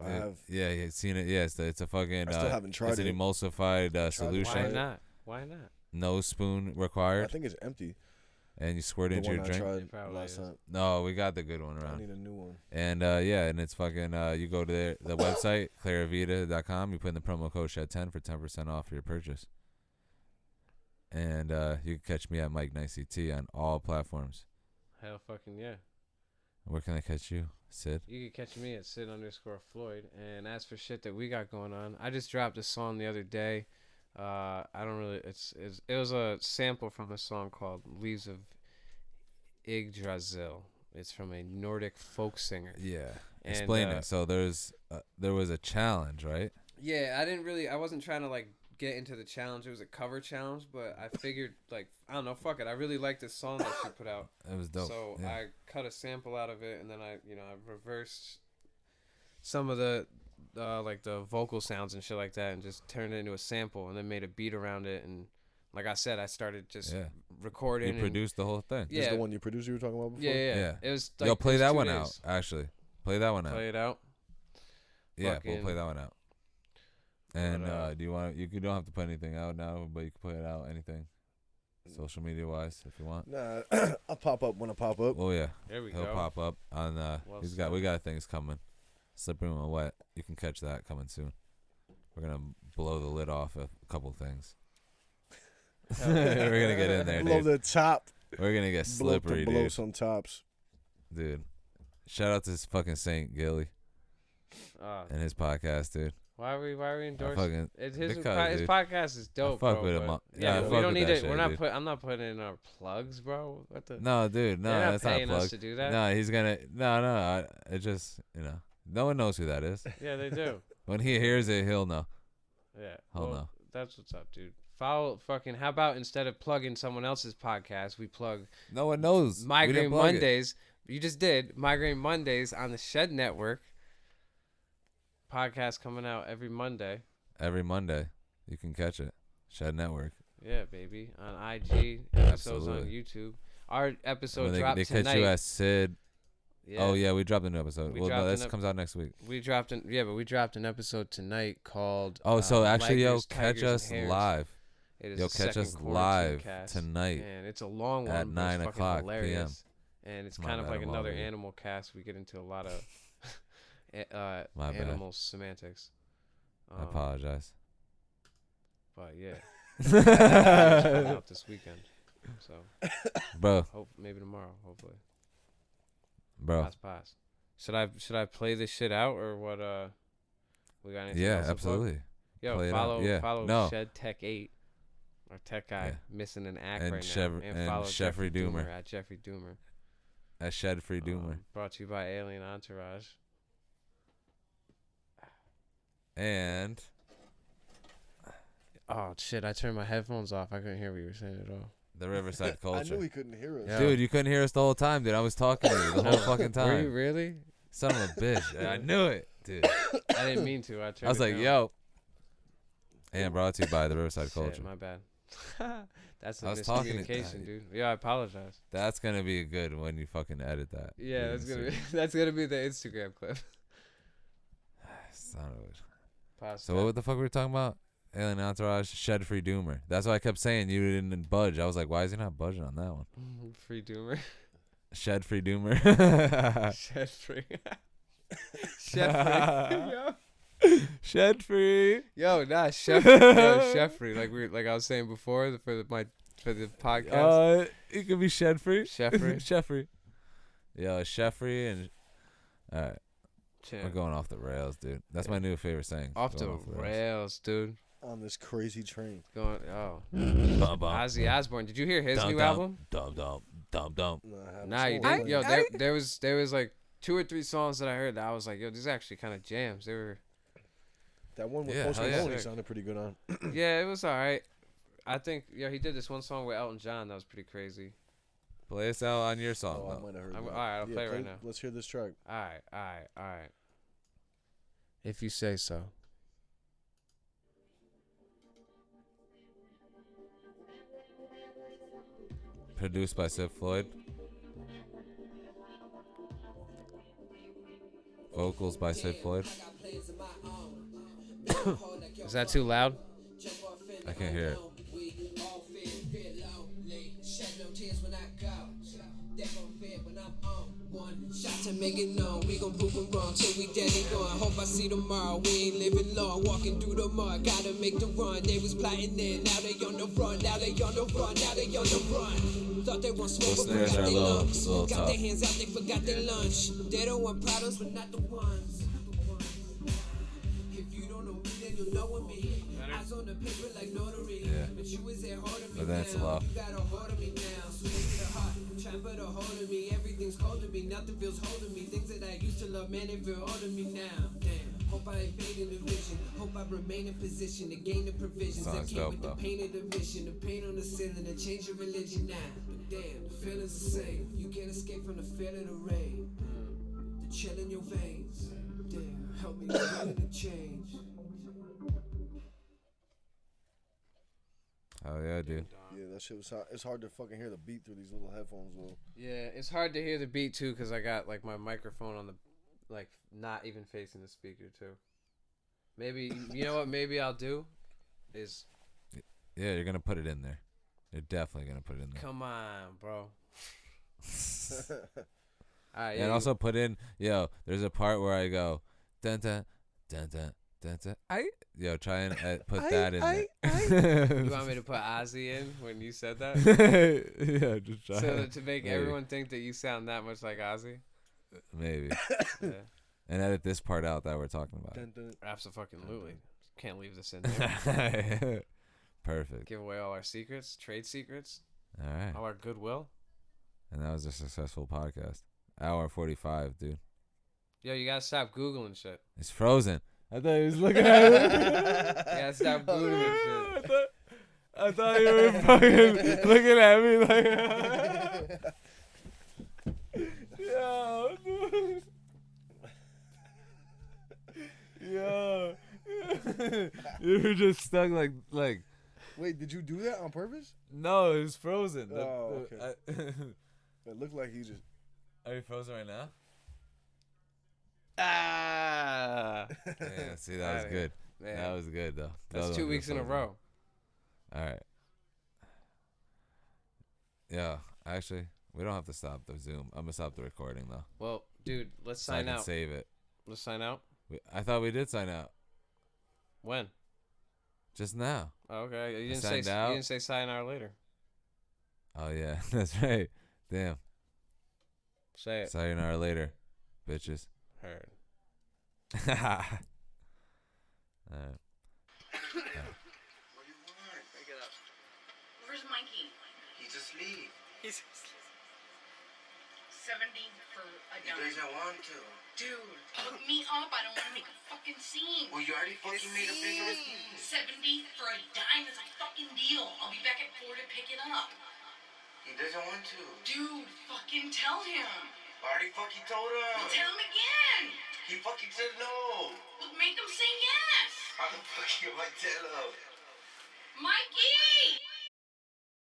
I have. Yeah, you've seen it. Yeah, it's a fucking. I still haven't tried It's an it. emulsified it. solution. Why Right. not? Why not? No spoon I required, think it's empty. and you squirt The into one your I drink. tried It probably last is. time. No, we got the good one I around. need a new one. And yeah, and it's fucking. You go to the website claravita.com. You put in the promo code SHED10 for 10% off your purchase. And you can catch me at Mike Nice CT on all platforms. Hell fucking yeah. Where can I catch you, Sid? You can catch me at Sid_Floyd. And as for shit that we got going on, I just dropped a song the other day. I don't really. It was a sample from a song called "Leaves of Yggdrasil." It's from a Nordic folk singer. Yeah. And, Explain it. So there was a challenge, right? Yeah, I wasn't trying to like get into the challenge. It was a cover challenge, but I figured like I don't know, fuck it. I really like this song that she put out. It was dope. So yeah. I cut a sample out of it, and then I reversed some of the like the vocal sounds and shit like that, and just turned it into a sample, and then made a beat around it. And like I said, I started just Yeah. recording. You and- produced the whole thing. This is Yeah. the one you produced you were talking about before? Yeah. Yeah. It was like Yo, play it was that 2 one days. out. Actually, play that one out. Play it out. Yeah, we'll fucking- play that one out. And But, do you want? You don't have to put anything out now, but you can put it out anything, social media wise, if you want. Nah, I'll pop up when I pop up. Oh yeah, There we he'll go. pop up on. Well We got things coming. Slippery when wet. You can catch that coming soon. We're gonna blow the lid off a couple things. We're gonna get in there, Blow dude. the top. We're gonna get slippery, blow dude. some tops. Dude, shout out to this fucking Saint Gilly Ah, and his podcast, dude. Why are we endorsing? fucking- It's his because, his dude, podcast is dope, fuck bro. with him. but- Yeah, I we fuck don't with need that it. shit, We're not dude. I'm not putting in our plugs, bro. What the? No, dude, no, They're not that's not paying us plugged. to do that. No, he's gonna. No. It just, no one knows who that is. Yeah, they do. When he hears it, he'll know. Yeah. Hell well, no. That's what's up, dude. Follow fucking. How about instead of plugging someone else's podcast, we plug No one knows. We Migraine didn't plug it. Mondays. You just did Migraine Mondays on the Shed Network. Podcast coming out every Monday. Every Monday, you can catch it. Shed Network. Yeah, baby. On IG, episodes on Absolutely. YouTube. Our episode When dropped they tonight. catch you at Sid. Yeah. Oh yeah, we dropped a new episode. We Well, dropped no, an this ep- comes out next week. We dropped an episode tonight called. Oh, so actually, Ligers, catch Tigers, and us Hares. live. It is Yo, the catch second us quarantine live cast. tonight. And it's a long one. at but 9 it's fucking o'clock hilarious. And it's My kind of bad, like I'm another over here. animal cast. We get into a lot of My bad. animal semantics. I apologize. But yeah, coming Bro, out this weekend. So hope maybe tomorrow. Hopefully. bro. Pass. Should I play this shit out or what? We got anything Yeah, else to plug? absolutely. Yo, Play it out. follow No. Shed Tech 8. Our tech guy Yeah. missing an act And right Chev- now. and follow Jeffrey Doomer. at Jeffrey Doomer. At Shed Free Doomer. Brought to you by Alien Entourage. And Oh shit! I turned my headphones off. I couldn't hear what you were saying at all. the Riverside I culture. knew he couldn't hear us. Yeah. Dude, you couldn't hear us the whole time, dude. I was talking to you the whole fucking Were you time. really? Son of a bitch. I knew it, dude. I didn't mean to. I turned. I was it like, down. yo. And brought to you by the Riverside Shit, culture. my bad. That's a I was talking to- miscommunication, dude. Yeah, I apologize. That's gonna be good when you fucking edit that. Yeah, You're that's gonna see. be that's gonna be the Instagram clip. Son of a- Pause So that. what the fuck were we talking about? Alien Entourage, Shed Free Doomer. That's why I kept saying you didn't budge. I was like, why is he not budging on that one? Free Doomer. Shed Free Doomer. Shed free. Shed free. Shed Free. Yo, nah, chef. Yo, chef free. Like I was saying before for the podcast. It could be Shed Free. Chef free. Chef Free. Yo, Chef Free and all right, Champ. we're going off the rails, dude. That's my new favorite saying. Off Going the rails, dude. On this crazy train. Going. Oh. Bum, bum. Ozzy Osbourne. Did you hear his Dum, new dum, album? Dum dum dum dum. No, I haven't. Nah, you Someone didn't. played Yo, it. there was like 2 or 3 songs that I heard that I was like, yo, these are actually kind of jams. They were. That one with Yeah, Post hell yeah. Malone sounded pretty good on. Yeah, it was alright. I think he did this one song with Elton John that was pretty crazy. Play us out on your song. Oh, I though. might have heard I'm- that. alright, I'll play it right now. Let's hear this track. Alright. If you say so. Produced by Sid Floyd. Vocals by Sid Floyd. Is that too loud? I can't hear it. Shot to make it known, we gon' prove 'em wrong till we dead and gone. Hope I see tomorrow, we ain't living long. Walking through the mud, gotta make the run. They was plotting then, now they on the run, now they on the run, now they on the run. Thought they want smoke, but Listeners forgot are they a little- lungs. little Got tough. their hands out, they forgot their lunch. They don't want problems, but not the ones. If you don't know me, then you'll know what me. Eyes on the paper like notary. Yeah. But you was there hard of me But then it's now. low. You got a hold of me now. So into the heart, try and put a hold of me. Everything's cold to me, nothing feels holding me. Things that I used to love, man, they feel old to me now. Damn. Hope I ain't fading the vision. Hope I remain in position to gain the provisions that Song's came dope, with though. the pain of the vision, the pain on the ceiling, to change your religion now. But damn, the feeling's the same. You can't escape from the fear of the rain. The chill in your veins. Damn, help me ready to change. Oh yeah, dude. Yeah, that shit was hard. It's hard to fucking hear the beat through these little headphones, though. Yeah, it's hard to hear the beat too because I got like my microphone on the, like not even facing the speaker too. Maybe you know what? Maybe I'll do, is Yeah, you're gonna put it in there. You're definitely gonna put it in there. come on, bro. Alright, And also put in, yo, there's a part where I go, dun dun dun dun dun dun. Yo, try and put that in there. you want me to put Ozzy in when you said that, Yeah, just try. so that to make Maybe. everyone think that you sound that much like Ozzy? Maybe. Yeah. And edit this part out that we're talking about. Absolutely. Can't leave this in there. Perfect. Give away all our secrets, trade secrets, All right. all our goodwill. And that was a successful podcast. Hour 45, dude. Yo, you gotta stop Googling shit. It's frozen. I thought he was looking at it. You gotta stop Googling shit. I thought you were fucking looking at me like. Yo, dude. Yo. You were just stuck like. Wait, did you do that on purpose? No, it was frozen. Oh, okay. It looked like he just. Are you frozen right now? Ah. Yeah, see, that was good. Man. That was good, though. That's 2 weeks in a row. All right. Yeah, actually, we don't have to stop the Zoom. I'm going to stop the recording, though. Well, dude, let's So I sign can out. save it. Let's sign out. I thought we did sign out. When? Just now. Oh, okay. You didn't signed say out? you didn't say sayonara later. Oh, yeah. That's right. Damn. Say it. Sayonara later, bitches. Heard. All right. What do you want? Pick it up. Where's Mikey? He's asleep. He's 70 for a He dime. doesn't want to. Dude, hook me up. I don't want to make a fucking scene. Well, you already fucking made a bigger scene. 70 for a dime is a fucking deal. I'll be back at 4 to pick it up. He doesn't want to. Dude, fucking tell him. I already fucking told him. Well, tell him again. He fucking said no. Well, make him say yes. How the fuck am I tell him? Mikey!